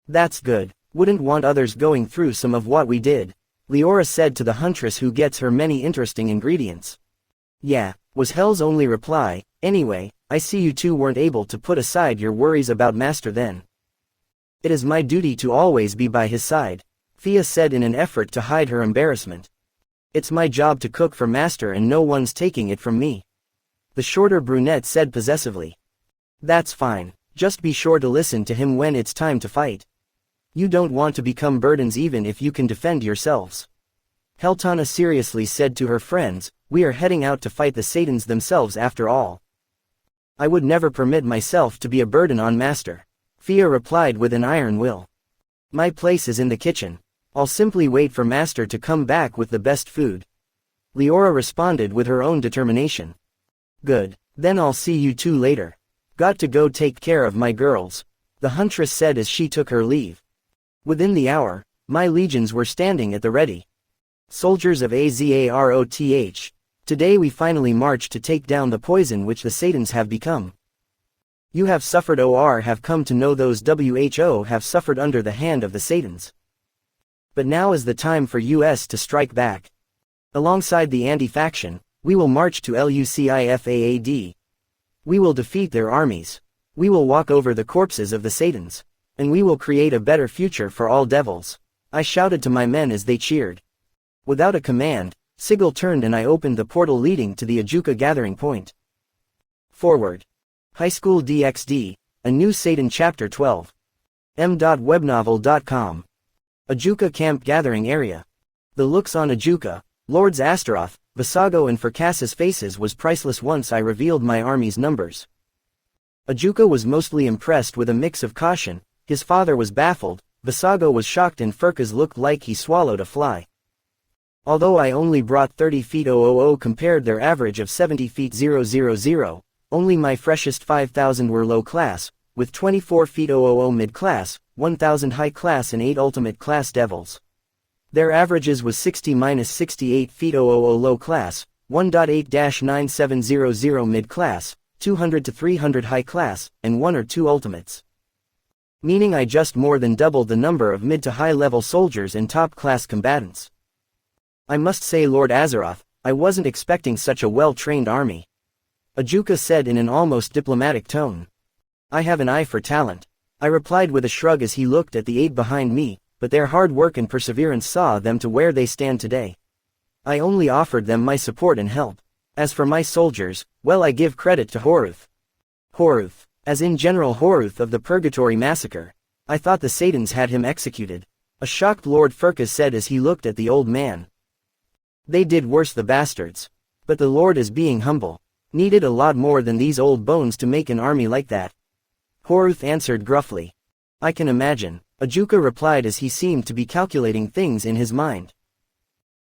That's good. Wouldn't want others going through some of what we did, Leora said to the huntress who gets her many interesting ingredients. Yeah, was Hell's only reply. Anyway, I see you two weren't able to put aside your worries about Master then. It is my duty to always be by his side, Fia said in an effort to hide her embarrassment. It's my job to cook for Master and no one's taking it from me. The shorter brunette said possessively. That's fine, just be sure to listen to him when it's time to fight. You don't want to become burdens even if you can defend yourselves. Heltana seriously said to her friends, we are heading out to fight the Satans themselves after all. I would never permit myself to be a burden on Master, Fia replied with an iron will. My place is in the kitchen. I'll simply wait for Master to come back with the best food. Leora responded with her own determination. Good, then I'll see you two later. Got to go take care of my girls, the huntress said as she took her leave. Within the hour, my legions were standing at the ready. Soldiers of Azaroth. Today we finally march to take down the poison which the Satans have become. You have suffered or have come to know those who have suffered under the hand of the Satans. But now is the time for us to strike back. Alongside the anti-faction, we will march to Lucifaad. We will defeat their armies. We will walk over the corpses of the Satans. And we will create a better future for all devils. I shouted to my men as they cheered. Without a command, Sigil turned and I opened the portal leading to the Ajuka gathering point. Forward. High School DxD, A New Satan Chapter 12. m.webnovel.com. Ajuka Camp Gathering Area. The looks on Ajuka, Lords Astaroth, Visago and Firkasa's faces was priceless once I revealed my army's numbers. Ajuka was mostly impressed with a mix of caution, his father was baffled, Visago was shocked and Firkas looked like he swallowed a fly. Although I only brought 30 feet 000 compared their average of 70 feet 000, only my freshest 5,000 were low class, with 24 feet 000 mid-class, 1,000 high-class and 8 ultimate-class devils. Their averages was 60-68 feet 000 low-class, 1.8-9700 mid-class, 200 to 300 high-class, and 1 or 2 ultimates. Meaning I just more than doubled the number of mid to high-level soldiers and top-class combatants. I must say, Lord Azaroth, I wasn't expecting such a well-trained army. Ajuka said in an almost diplomatic tone. I have an eye for talent. I replied with a shrug as he looked at the 8 behind me, but their hard work and perseverance saw them to where they stand today. I only offered them my support and help. As for my soldiers, well, I give credit to Horuth. Horuth, as in General Horuth of the Purgatory Massacre. I thought the Satans had him executed. A shocked Lord Firkas said as he looked at the old man. They did worse, the bastards. But the Lord is being humble. Needed a lot more than these old bones to make an army like that. Horuth answered gruffly. I can imagine, Ajuka replied as he seemed to be calculating things in his mind.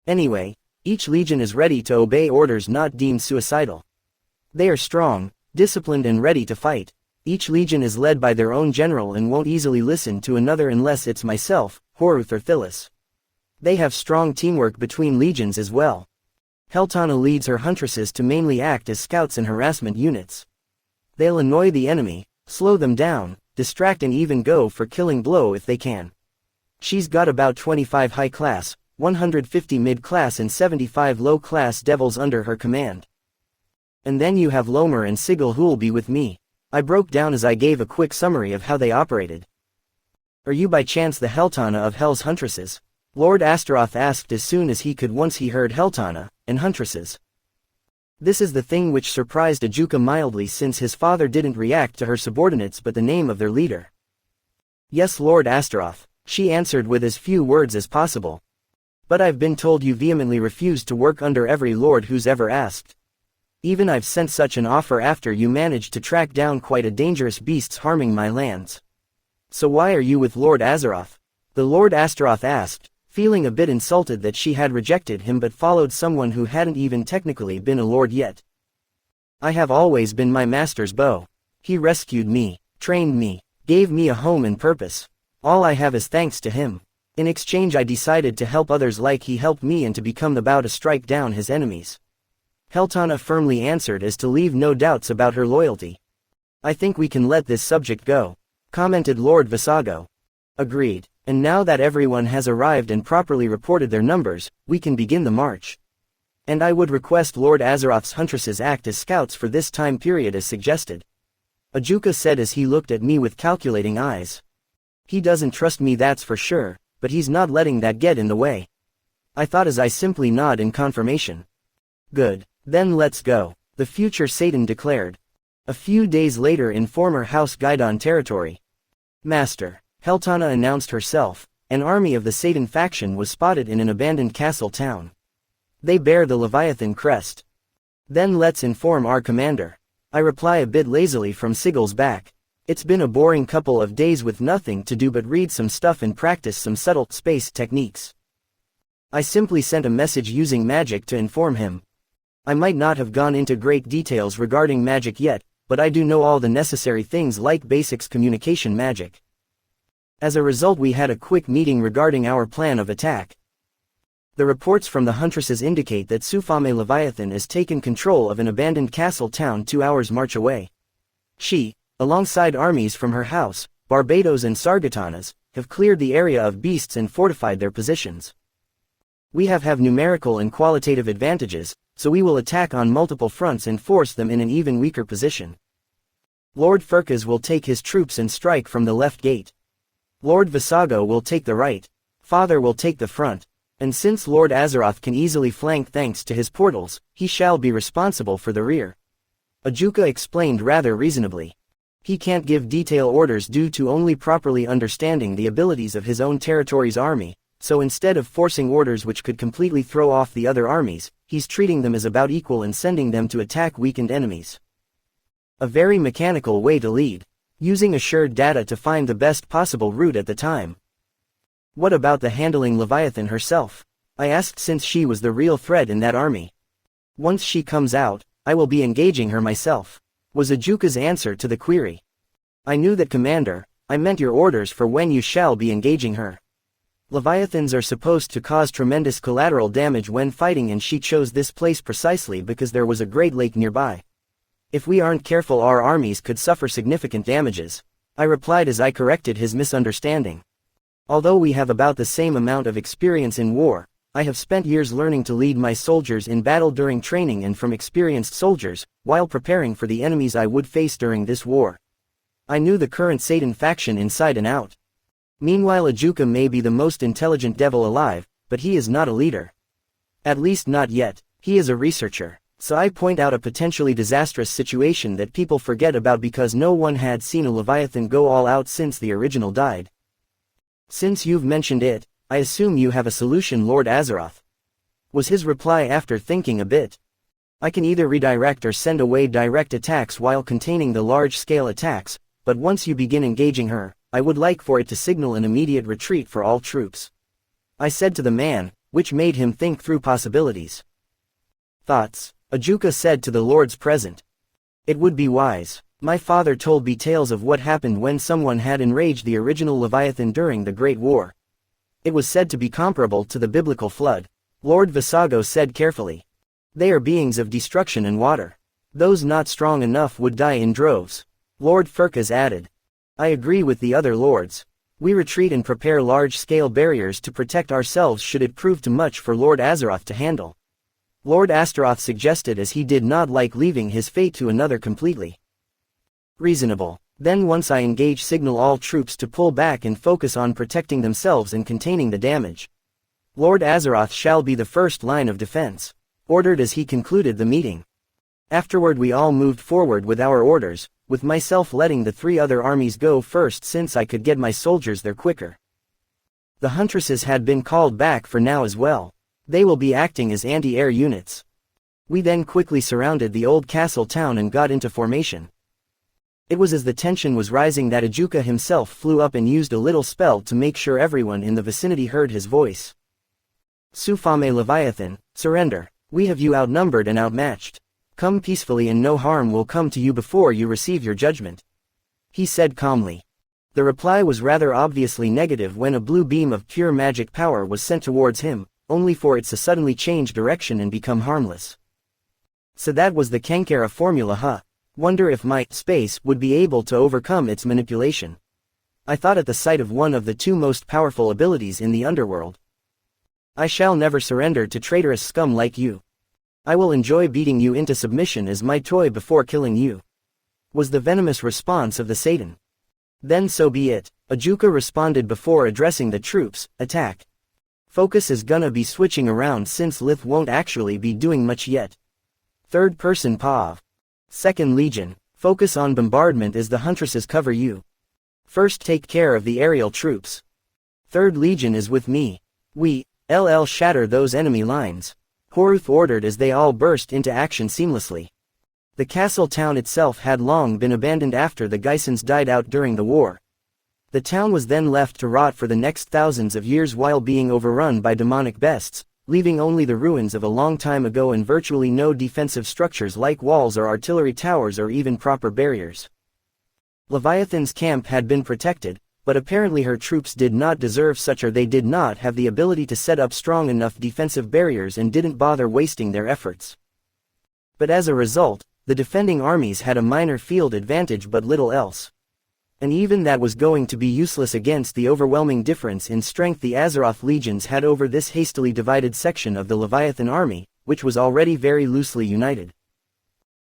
Anyway, each legion is ready to obey orders not deemed suicidal. They are strong, disciplined and ready to fight. Each legion is led by their own general and won't easily listen to another unless it's myself, Horuth or Thyllis. They have strong teamwork between legions as well. Heltana leads her huntresses to mainly act as scouts and harassment units. They'll annoy the enemy, slow them down, distract and even go for killing blow if they can. She's got about 25 high-class, 150 mid-class and 75 low-class devils under her command. And then you have Lomer and Sigil who'll be with me. I broke down as I gave a quick summary of how they operated. Are you by chance the Heltana of Hell's huntresses? Lord Astaroth asked as soon as he could once he heard Heltana, and huntresses. This is the thing which surprised Ajuka mildly since his father didn't react to her subordinates but the name of their leader. Yes, Lord Astaroth, she answered with as few words as possible. But I've been told you vehemently refused to work under every lord who's ever asked. Even I've sent such an offer after you managed to track down quite a dangerous beasts harming my lands. So why are you with Lord Azaroth? The Lord Astaroth asked, feeling a bit insulted that she had rejected him but followed someone who hadn't even technically been a lord yet. I have always been my master's beau. He rescued me, trained me, gave me a home and purpose. All I have is thanks to him. In exchange I decided to help others like he helped me and to become the bow to strike down his enemies. Heltana firmly answered as to leave no doubts about her loyalty. I think we can let this subject go, commented Lord Visago. Agreed. And now that everyone has arrived and properly reported their numbers, we can begin the march. And I would request Lord Azaroth's huntresses act as scouts for this time period as suggested. Ajuka said as he looked at me with calculating eyes. He doesn't trust me, that's for sure, but he's not letting that get in the way. I thought as I simply nod in confirmation. Good, then let's go, the future Satan declared. A few days later in former House Gaidon territory. Master. Heltana announced herself. An army of the Satan faction was spotted in an abandoned castle town. They bear the Leviathan crest. Then let's inform our commander. I reply a bit lazily from Sigil's back. It's been a boring couple of days with nothing to do but read some stuff and practice some subtle space techniques. I simply sent a message using magic to inform him. I might not have gone into great details regarding magic yet, but I do know all the necessary things like basics communication magic. As a result we had a quick meeting regarding our plan of attack. The reports from the huntresses indicate that Sufame Leviathan has taken control of an abandoned castle town 2 hours march away. She, alongside armies from her house, Barbados and Sargatanas, have cleared the area of beasts and fortified their positions. We have numerical and qualitative advantages, so we will attack on multiple fronts and force them in an even weaker position. Lord Furkaz will take his troops and strike from the left gate. Lord Visago will take the right. Father will take the front. And since Lord Azeroth can easily flank thanks to his portals, he shall be responsible for the rear. Ajuka explained rather reasonably. He can't give detailed orders due to only properly understanding the abilities of his own territory's army, so instead of forcing orders which could completely throw off the other armies, he's treating them as about equal and sending them to attack weakened enemies. A very mechanical way to lead, using assured data to find the best possible route at the time. What about the handling Leviathan herself? I asked, since she was the real threat in that army. Once she comes out, I will be engaging her myself, was Ajuka's answer to the query. I knew that, Commander. I meant your orders for when you shall be engaging her. Leviathans are supposed to cause tremendous collateral damage when fighting, and she chose this place precisely because there was a great lake nearby. If we aren't careful, our armies could suffer significant damages, I replied as I corrected his misunderstanding. Although we have about the same amount of experience in war, I have spent years learning to lead my soldiers in battle during training and from experienced soldiers, while preparing for the enemies I would face during this war. I knew the current Satan faction inside and out. Meanwhile, Ajuka may be the most intelligent devil alive, but he is not a leader. At least not yet. He is a researcher. So I point out a potentially disastrous situation that people forget about because no one had seen a Leviathan go all out since the original died. Since you've mentioned it, I assume you have a solution, Lord Azeroth, was his reply after thinking a bit. I can either redirect or send away direct attacks while containing the large-scale attacks, but once you begin engaging her, I would like for it to signal an immediate retreat for all troops, I said to the man, which made him think through possibilities. Thoughts? Ajuka said to the lords present. It would be wise. My father told me tales of what happened when someone had enraged the original Leviathan during the Great War. It was said to be comparable to the biblical flood. Lord Visago said carefully. They are beings of destruction and water. Those not strong enough would die in droves. Lord Furkaz added. I agree with the other lords. We retreat and prepare large-scale barriers to protect ourselves should it prove too much for Lord Azeroth to handle. Lord Astaroth suggested, as he did not like leaving his fate to another completely. Reasonable. Then once I engage, signal all troops to pull back and focus on protecting themselves and containing the damage. Lord Azeroth shall be the first line of defense, ordered as he concluded the meeting. Afterward we all moved forward with our orders, with myself letting the 3 other armies go first since I could get my soldiers there quicker. The huntresses had been called back for now as well. They will be acting as anti-air units. We then quickly surrounded the old castle town and got into formation. It was as the tension was rising that Ajuka himself flew up and used a little spell to make sure everyone in the vicinity heard his voice. Sufame Leviathan, surrender. We have you outnumbered and outmatched. Come peacefully and no harm will come to you before you receive your judgment, he said calmly. The reply was rather obviously negative when a blue beam of pure magic power was sent towards him, only for it to suddenly change direction and become harmless. So that was the Kankara formula, huh? Wonder if my space would be able to overcome its manipulation. I thought at the sight of one of the 2 most powerful abilities in the underworld. I shall never surrender to traitorous scum like you. I will enjoy beating you into submission as my toy before killing you, was the venomous response of the Satan. Then so be it, Ajuka responded before addressing the troops. Attack. Focus is gonna be switching around since Lith won't actually be doing much yet. 3rd person POV. 2nd Legion, focus on bombardment as the huntresses cover you. First take care of the aerial troops. 3rd Legion is with me. We, LL shatter those enemy lines, Horuth ordered as they all burst into action seamlessly. The castle town itself had long been abandoned after the Geissens died out during the war. The town was then left to rot for the next thousands of years while being overrun by demonic beasts, leaving only the ruins of a long time ago and virtually no defensive structures like walls or artillery towers or even proper barriers. Leviathan's camp had been protected, but apparently her troops did not deserve such, or they did not have the ability to set up strong enough defensive barriers and didn't bother wasting their efforts. But as a result, the defending armies had a minor field advantage but little else. And even that was going to be useless against the overwhelming difference in strength the Azeroth legions had over this hastily divided section of the Leviathan army, which was already very loosely united.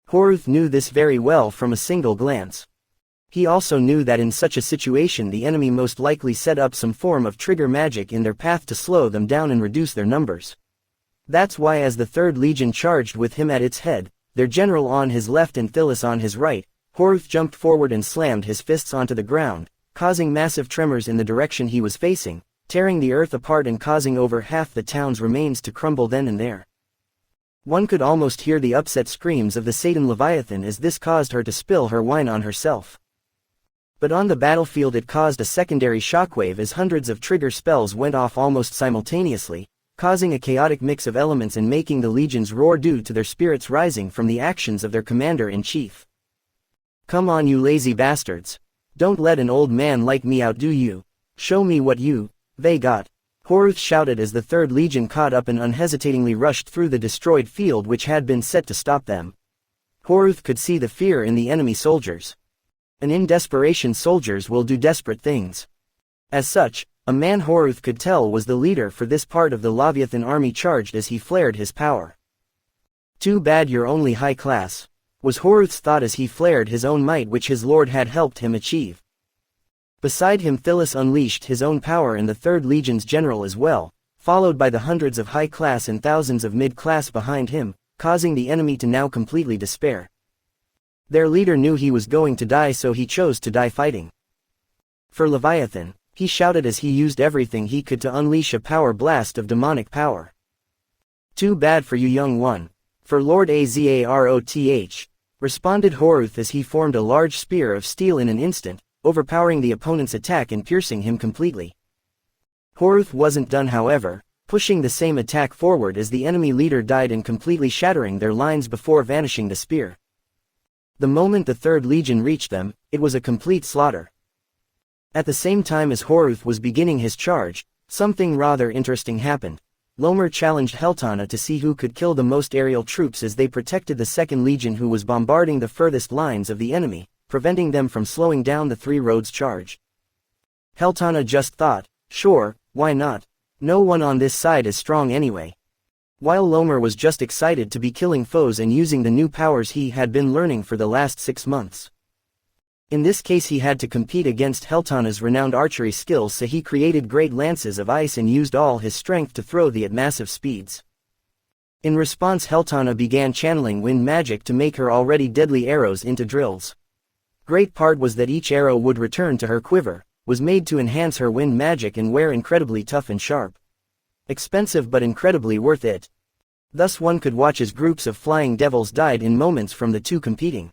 Horuth knew this very well from a single glance. He also knew that in such a situation the enemy most likely set up some form of trigger magic in their path to slow them down and reduce their numbers. That's why as the 3rd Legion charged with him at its head, their general on his left and Phyllis on his right, Horuth jumped forward and slammed his fists onto the ground, causing massive tremors in the direction he was facing, tearing the earth apart and causing over half the town's remains to crumble then and there. One could almost hear the upset screams of the Satan Leviathan as this caused her to spill her wine on herself. But on the battlefield it caused a secondary shockwave as hundreds of trigger spells went off almost simultaneously, causing a chaotic mix of elements and making the legions roar due to their spirits rising from the actions of their commander-in-chief. Come on, you lazy bastards. Don't let an old man like me outdo you. Show me what they got. Horuth shouted as the 3rd Legion caught up and unhesitatingly rushed through the destroyed field which had been set to stop them. Horuth could see the fear in the enemy soldiers. And in desperation soldiers will do desperate things. As such, a man Horuth could tell was the leader for this part of the Leviathan army charged as he flared his power. Too bad you're only high class, was Horuth's thought as he flared his own might which his lord had helped him achieve. Beside him Phyllis unleashed his own power and the 3rd Legion's general as well, followed by the hundreds of high class and thousands of mid-class behind him, causing the enemy to now completely despair. Their leader knew he was going to die, so he chose to die fighting. For Leviathan, he shouted as he used everything he could to unleash a power blast of demonic power. Too bad for you, young one. For Lord Azaroth, responded Horuth as he formed a large spear of steel in an instant, overpowering the opponent's attack and piercing him completely. Horuth wasn't done, however, pushing the same attack forward as the enemy leader died and completely shattering their lines before vanishing the spear. The moment the 3rd Legion reached them, it was a complete slaughter. At the same time as Horuth was beginning his charge, something rather interesting happened. Lomer challenged Heltana to see who could kill the most aerial troops as they protected the 2nd Legion, who was bombarding the furthest lines of the enemy, preventing them from slowing down the 3 roads charge. Heltana just thought, sure, why not? No one on this side is strong anyway. While Lomer was just excited to be killing foes and using the new powers he had been learning for the last 6 months. In this case he had to compete against Heltana's renowned archery skills, so he created great lances of ice and used all his strength to throw them at massive speeds. In response Heltana began channeling wind magic to make her already deadly arrows into drills. Great part was that each arrow would return to her quiver, was made to enhance her wind magic and were incredibly tough and sharp. Expensive but incredibly worth it. Thus one could watch as groups of flying devils died in moments from the two competing.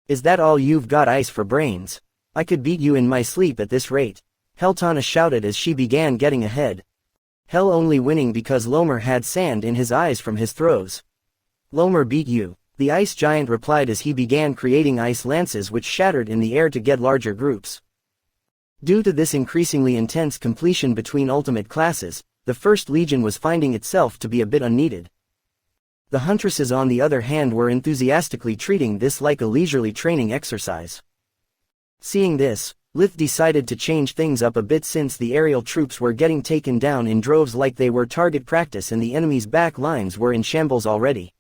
Is that all you've got, ice for brains? I could beat you in my sleep at this rate. Heltana shouted as she began getting ahead. Hell, only winning because Lomer had sand in his eyes from his throws. Lomer beat you, the ice giant replied as he began creating ice lances which shattered in the air to get larger groups. Due to this increasingly intense competition between ultimate classes, the 1st Legion was finding itself to be a bit unneeded. The huntresses on the other hand were enthusiastically treating this like a leisurely training exercise. Seeing this, Lith decided to change things up a bit since the aerial troops were getting taken down in droves like they were target practice and the enemy's back lines were in shambles already.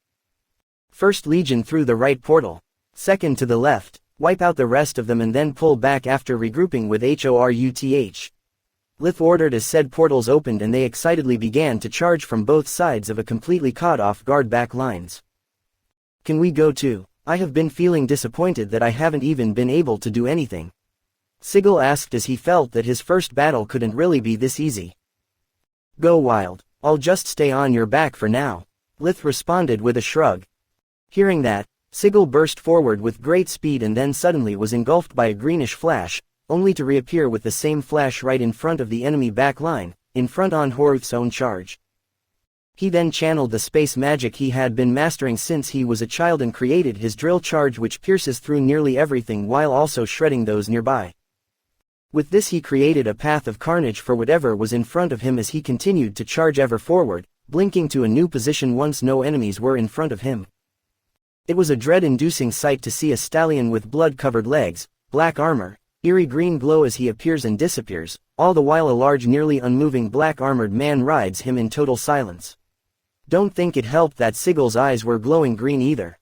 1st Legion through the right portal. 2nd to the left, wipe out the rest of them and then pull back after regrouping with Horuth. Lith ordered as said portals opened and they excitedly began to charge from both sides of a completely caught off guard back lines. Can we go too? I have been feeling disappointed that I haven't even been able to do anything. Sigil asked as he felt that his first battle couldn't really be this easy. Go wild, I'll just stay on your back for now, Lith responded with a shrug. Hearing that, Sigil burst forward with great speed and then suddenly was engulfed by a greenish flash, only to reappear with the same flash right in front of the enemy back line, in front on Horuth's own charge. He then channeled the space magic he had been mastering since he was a child and created his drill charge which pierces through nearly everything while also shredding those nearby. With this he created a path of carnage for whatever was in front of him as he continued to charge ever forward, blinking to a new position once no enemies were in front of him. It was a dread-inducing sight to see a stallion with blood-covered legs, black armor, eerie green glow as he appears and disappears, all the while a large nearly unmoving black-armored man rides him in total silence. Don't think it helped that Sigel's eyes were glowing green either.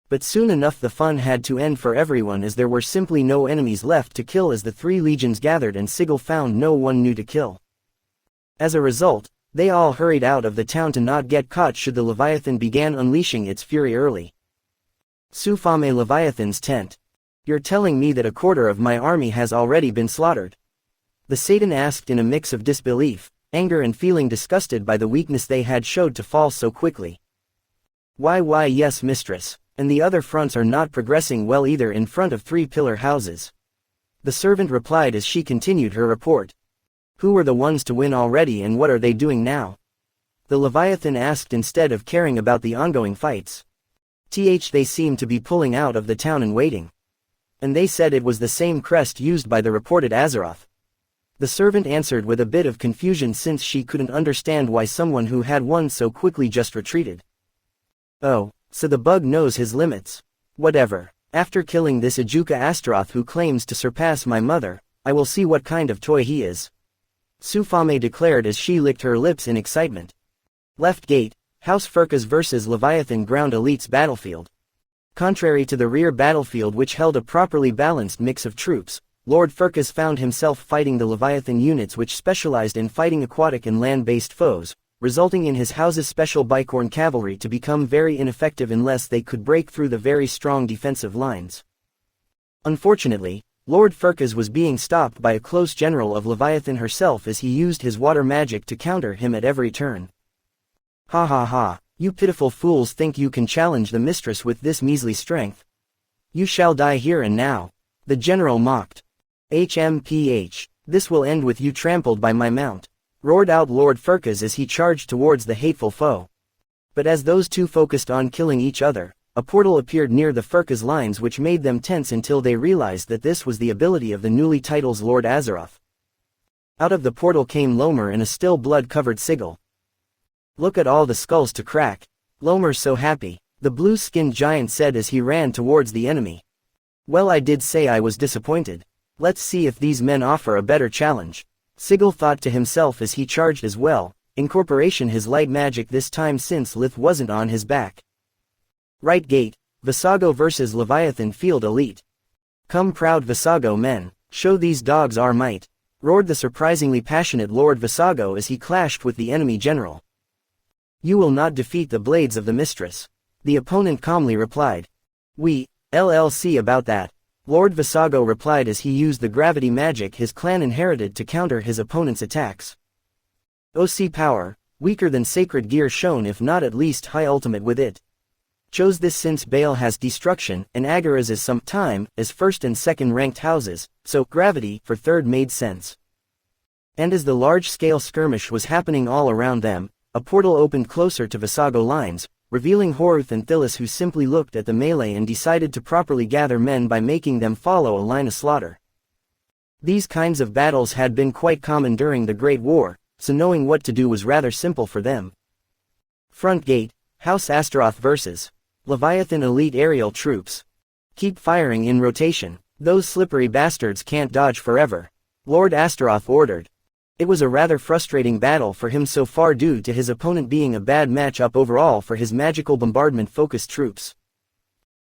But soon enough the fun had to end for everyone as there were simply no enemies left to kill as the three legions gathered and Sigel found no one new to kill. As a result, they all hurried out of the town to not get caught should the Leviathan began unleashing its fury early. Sufame Leviathan's tent. You're telling me that a quarter of my army has already been slaughtered? The Satan asked in a mix of disbelief, anger and feeling disgusted by the weakness they had showed to fall so quickly. Why yes mistress, and the other fronts are not progressing well either in front of three-pillar houses. The servant replied as she continued her report. Who were the ones to win already and what are they doing now? The Leviathan asked instead of caring about the ongoing fights. They seemed to be pulling out of the town and waiting. And they said it was the same crest used by the reported Azeroth. The servant answered with a bit of confusion since she couldn't understand why someone who had won so quickly just retreated. Oh, so the bug knows his limits. Whatever. After killing this Ajuka Astaroth who claims to surpass my mother, I will see what kind of toy he is. Sufame declared as she licked her lips in excitement. Left gate, House Furkas vs Leviathan Ground Elites Battlefield. Contrary to the rear battlefield which held a properly balanced mix of troops, Lord Furkas found himself fighting the Leviathan units which specialized in fighting aquatic and land-based foes, resulting in his house's special bicorn cavalry to become very ineffective unless they could break through the very strong defensive lines. Unfortunately, Lord Furkas was being stopped by a close general of Leviathan herself as he used his water magic to counter him at every turn. Ha ha ha, you pitiful fools think you can challenge the mistress with this measly strength? You shall die here and now. The general mocked. HMPH, this will end with you trampled by my mount, roared out Lord Furkas as he charged towards the hateful foe. But as those two focused on killing each other, a portal appeared near the Furkas lines which made them tense until they realized that this was the ability of the newly titled Lord Azeroth. Out of the portal came Lomer and a still blood-covered Sigil. Look at all the skulls to crack. Lomer's so happy, the blue-skinned giant said as he ran towards the enemy. Well, I did say I was disappointed. Let's see if these men offer a better challenge. Sigil thought to himself as he charged as well, incorporation his light magic this time since Lith wasn't on his back. Right gate, Visago vs Leviathan Field Elite. Come proud Visago men, show these dogs our might, roared the surprisingly passionate Lord Visago as he clashed with the enemy general. You will not defeat the blades of the mistress. The opponent calmly replied. We, LLC about that. Lord Visago replied as he used the gravity magic his clan inherited to counter his opponent's attacks. OC power, weaker than sacred gear shown if not at least high ultimate with it. Chose this since Baal has destruction and Agaras is some time as first and second ranked houses, so gravity for third made sense. And as the large-scale skirmish was happening all around them, a portal opened closer to Visago lines, revealing Horuth and Thilis who simply looked at the melee and decided to properly gather men by making them follow a line of slaughter. These kinds of battles had been quite common during the Great War, so knowing what to do was rather simple for them. Front gate, House Astaroth vs. Leviathan Elite Aerial Troops. Keep firing in rotation, those slippery bastards can't dodge forever, Lord Astaroth ordered. It was a rather frustrating battle for him so far due to his opponent being a bad matchup overall for his magical bombardment-focused troops.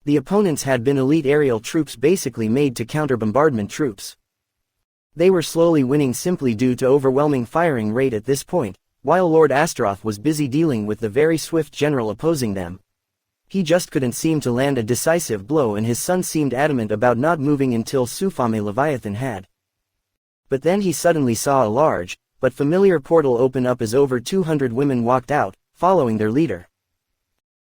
The opponents had been elite aerial troops basically made to counter bombardment troops. They were slowly winning simply due to overwhelming firing rate at this point, while Lord Astaroth was busy dealing with the very swift general opposing them. He just couldn't seem to land a decisive blow and his son seemed adamant about not moving until Sufame Leviathan had. But then he suddenly saw a large, but familiar portal open up as over 200 women walked out, following their leader.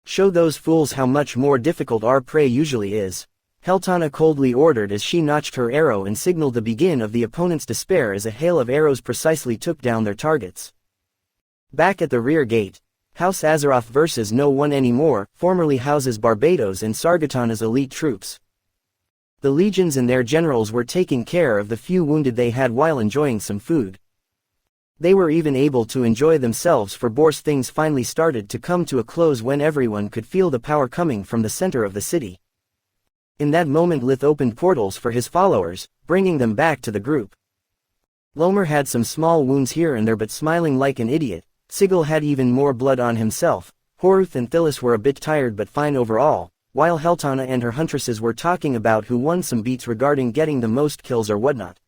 Show those fools how much more difficult our prey usually is, Heltana coldly ordered as she notched her arrow and signaled the begin of the opponent's despair as a hail of arrows precisely took down their targets. Back at the rear gate, House Azeroth vs No One Anymore, formerly houses Barbados and Sargatana's elite troops. The legions and their generals were taking care of the few wounded they had while enjoying some food. They were even able to enjoy themselves, for Boris things finally started to come to a close when everyone could feel the power coming from the center of the city. In that moment Lith opened portals for his followers, bringing them back to the group. Lomer had some small wounds here and there but smiling like an idiot. Sigil had even more blood on himself. Horuth and Phyllis were a bit tired but fine overall, while Heltana and her huntresses were talking about who won some beats regarding getting the most kills or whatnot.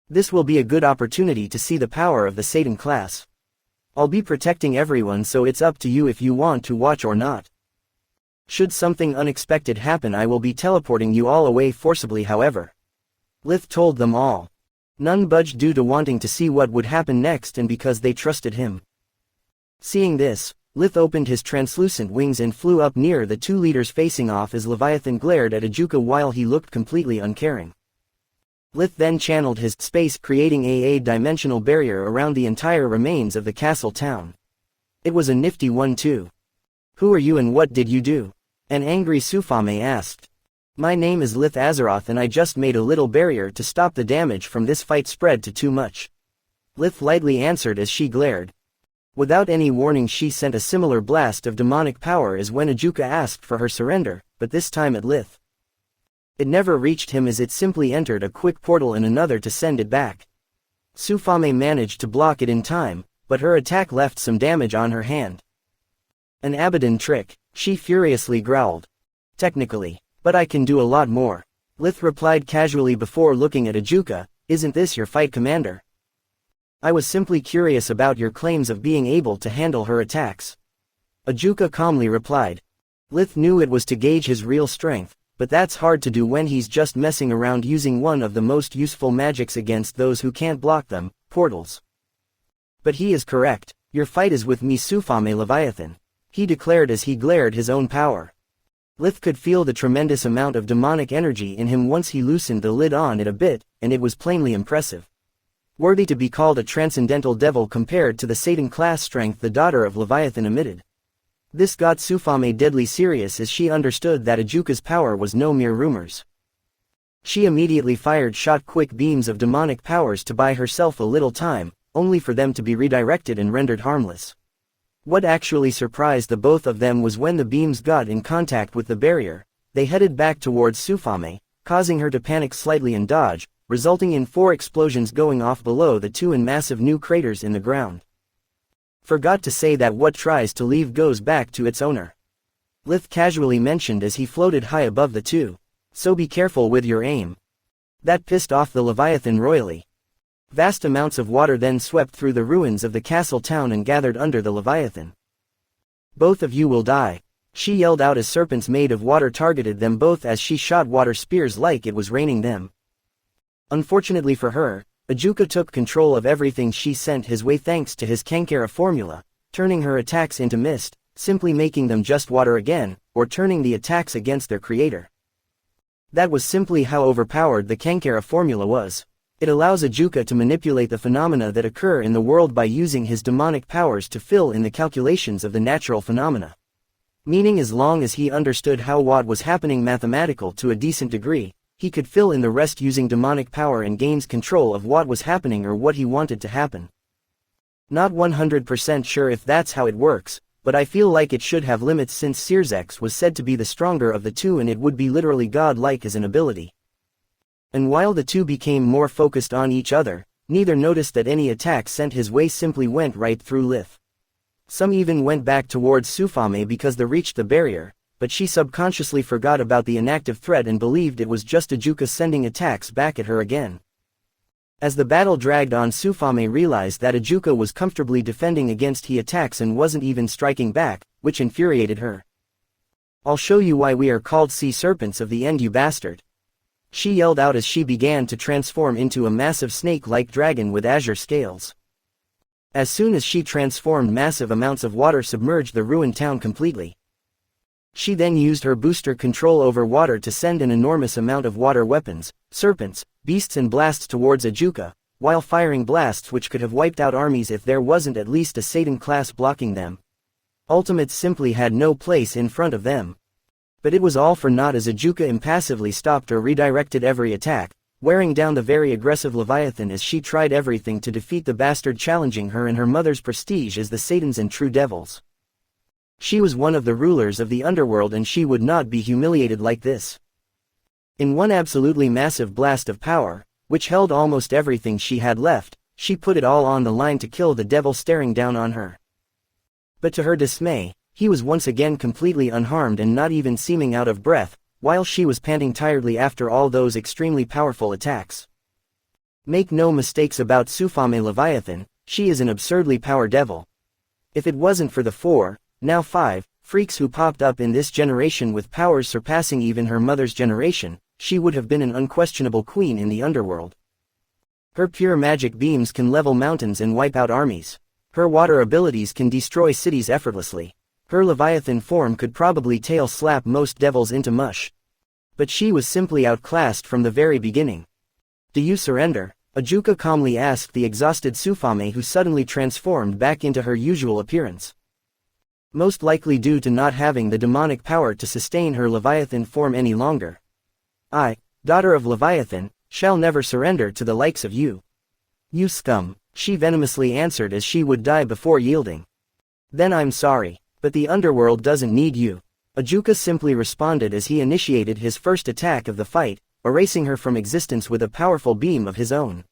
This will be a good opportunity to see the power of the Satan class. I'll be protecting everyone, so it's up to you if you want to watch or not. Should something unexpected happen, I will be teleporting you all away forcibly however. Lith told them all. None budged due to wanting to see what would happen next and because they trusted him. Seeing this, Lith opened his translucent wings and flew up near the two leaders facing off as Leviathan glared at Ajuka while he looked completely uncaring. Lith then channeled his space, creating a dimensional barrier around the entire remains of the castle town. It was a nifty one too. Who are you and what did you do? An angry Sufame asked. My name is Lith Azeroth and I just made a little barrier to stop the damage from this fight spread to too much. Lith lightly answered as she glared. Without any warning she sent a similar blast of demonic power as when Ajuka asked for her surrender, but this time at Lith. It never reached him as it simply entered a quick portal and another to send it back. Sufame managed to block it in time, but her attack left some damage on her hand. An Abaddon trick, she furiously growled. Technically, but I can do a lot more. Lith replied casually before looking at Ajuka, isn't this your fight commander? I was simply curious about your claims of being able to handle her attacks. Ajuka calmly replied. Lith knew it was to gauge his real strength, but that's hard to do when he's just messing around using one of the most useful magics against those who can't block them, portals. But he is correct, your fight is with me Sufame Leviathan, he declared as he glared his own power. Lith could feel the tremendous amount of demonic energy in him once he loosened the lid on it a bit, and it was plainly impressive. Worthy to be called a transcendental devil compared to the Satan class strength the daughter of Leviathan emitted. This got Sufame deadly serious as she understood that Ajuka's power was no mere rumors. She immediately shot quick beams of demonic powers to buy herself a little time, only for them to be redirected and rendered harmless. What actually surprised the both of them was when the beams got in contact with the barrier, they headed back towards Sufame, causing her to panic slightly and dodge, resulting in 4 explosions going off below the 2 and massive new craters in the ground. Forgot to say that what tries to leave goes back to its owner. Lith casually mentioned as he floated high above the 2. So be careful with your aim. That pissed off the Leviathan royally. Vast amounts of water then swept through the ruins of the castle town and gathered under the Leviathan. Both of you will die, she yelled out as serpents made of water targeted them both as she shot water spears like it was raining them. Unfortunately for her, Ajuka took control of everything she sent his way thanks to his Kankara formula, turning her attacks into mist, simply making them just water again, or turning the attacks against their creator. That was simply how overpowered the Kankara formula was. It allows Ajuka to manipulate the phenomena that occur in the world by using his demonic powers to fill in the calculations of the natural phenomena. Meaning as long as he understood how what was happening mathematical to a decent degree, he could fill in the rest using demonic power and gains control of what was happening or what he wanted to happen. Not 100% sure if that's how it works, but I feel like it should have limits since Sirzex was said to be the stronger of the two and it would be literally god-like as an ability. And while the two became more focused on each other, neither noticed that any attack sent his way simply went right through Lith. Some even went back towards Sufame because they reached the barrier, but she subconsciously forgot about the inactive threat and believed it was just Ajuka sending attacks back at her again. As the battle dragged on, Sufame realized that Ajuka was comfortably defending against he attacks and wasn't even striking back, which infuriated her. I'll show you why we are called sea serpents of the end, you bastard. She yelled out as she began to transform into a massive snake-like dragon with azure scales. As soon as she transformed, massive amounts of water submerged the ruined town completely. She then used her booster control over water to send an enormous amount of water weapons, serpents, beasts and blasts towards Ajuka, while firing blasts which could have wiped out armies if there wasn't at least a Satan class blocking them. Ultimates simply had no place in front of them. But it was all for naught as Ajuka impassively stopped or redirected every attack, wearing down the very aggressive Leviathan as she tried everything to defeat the bastard, challenging her and her mother's prestige as the Satans and true devils. She was one of the rulers of the underworld and she would not be humiliated like this. In one absolutely massive blast of power, which held almost everything she had left, she put it all on the line to kill the devil staring down on her. But to her dismay, he was once again completely unharmed and not even seeming out of breath, while she was panting tiredly after all those extremely powerful attacks. Make no mistakes about Sufame Leviathan, she is an absurdly powered devil. If it wasn't for the 4, now 5, freaks who popped up in this generation with powers surpassing even her mother's generation, she would have been an unquestionable queen in the underworld. Her pure magic beams can level mountains and wipe out armies. Her water abilities can destroy cities effortlessly. Her Leviathan form could probably tail slap most devils into mush. But she was simply outclassed from the very beginning. Do you surrender? Ajuka calmly asked the exhausted Sufame, who suddenly transformed back into her usual appearance. Most likely due to not having the demonic power to sustain her Leviathan form any longer. I, daughter of Leviathan, shall never surrender to the likes of you. You scum, she venomously answered as she would die before yielding. Then I'm sorry, but the underworld doesn't need you. Ajuka simply responded as he initiated his first attack of the fight, erasing her from existence with a powerful beam of his own.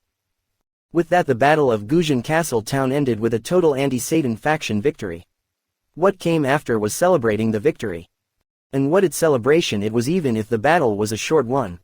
With that, the Battle of Guzhan Castle Town ended with a total anti-Satan faction victory. What came after was celebrating the victory. And what a celebration it was, even if the battle was a short one.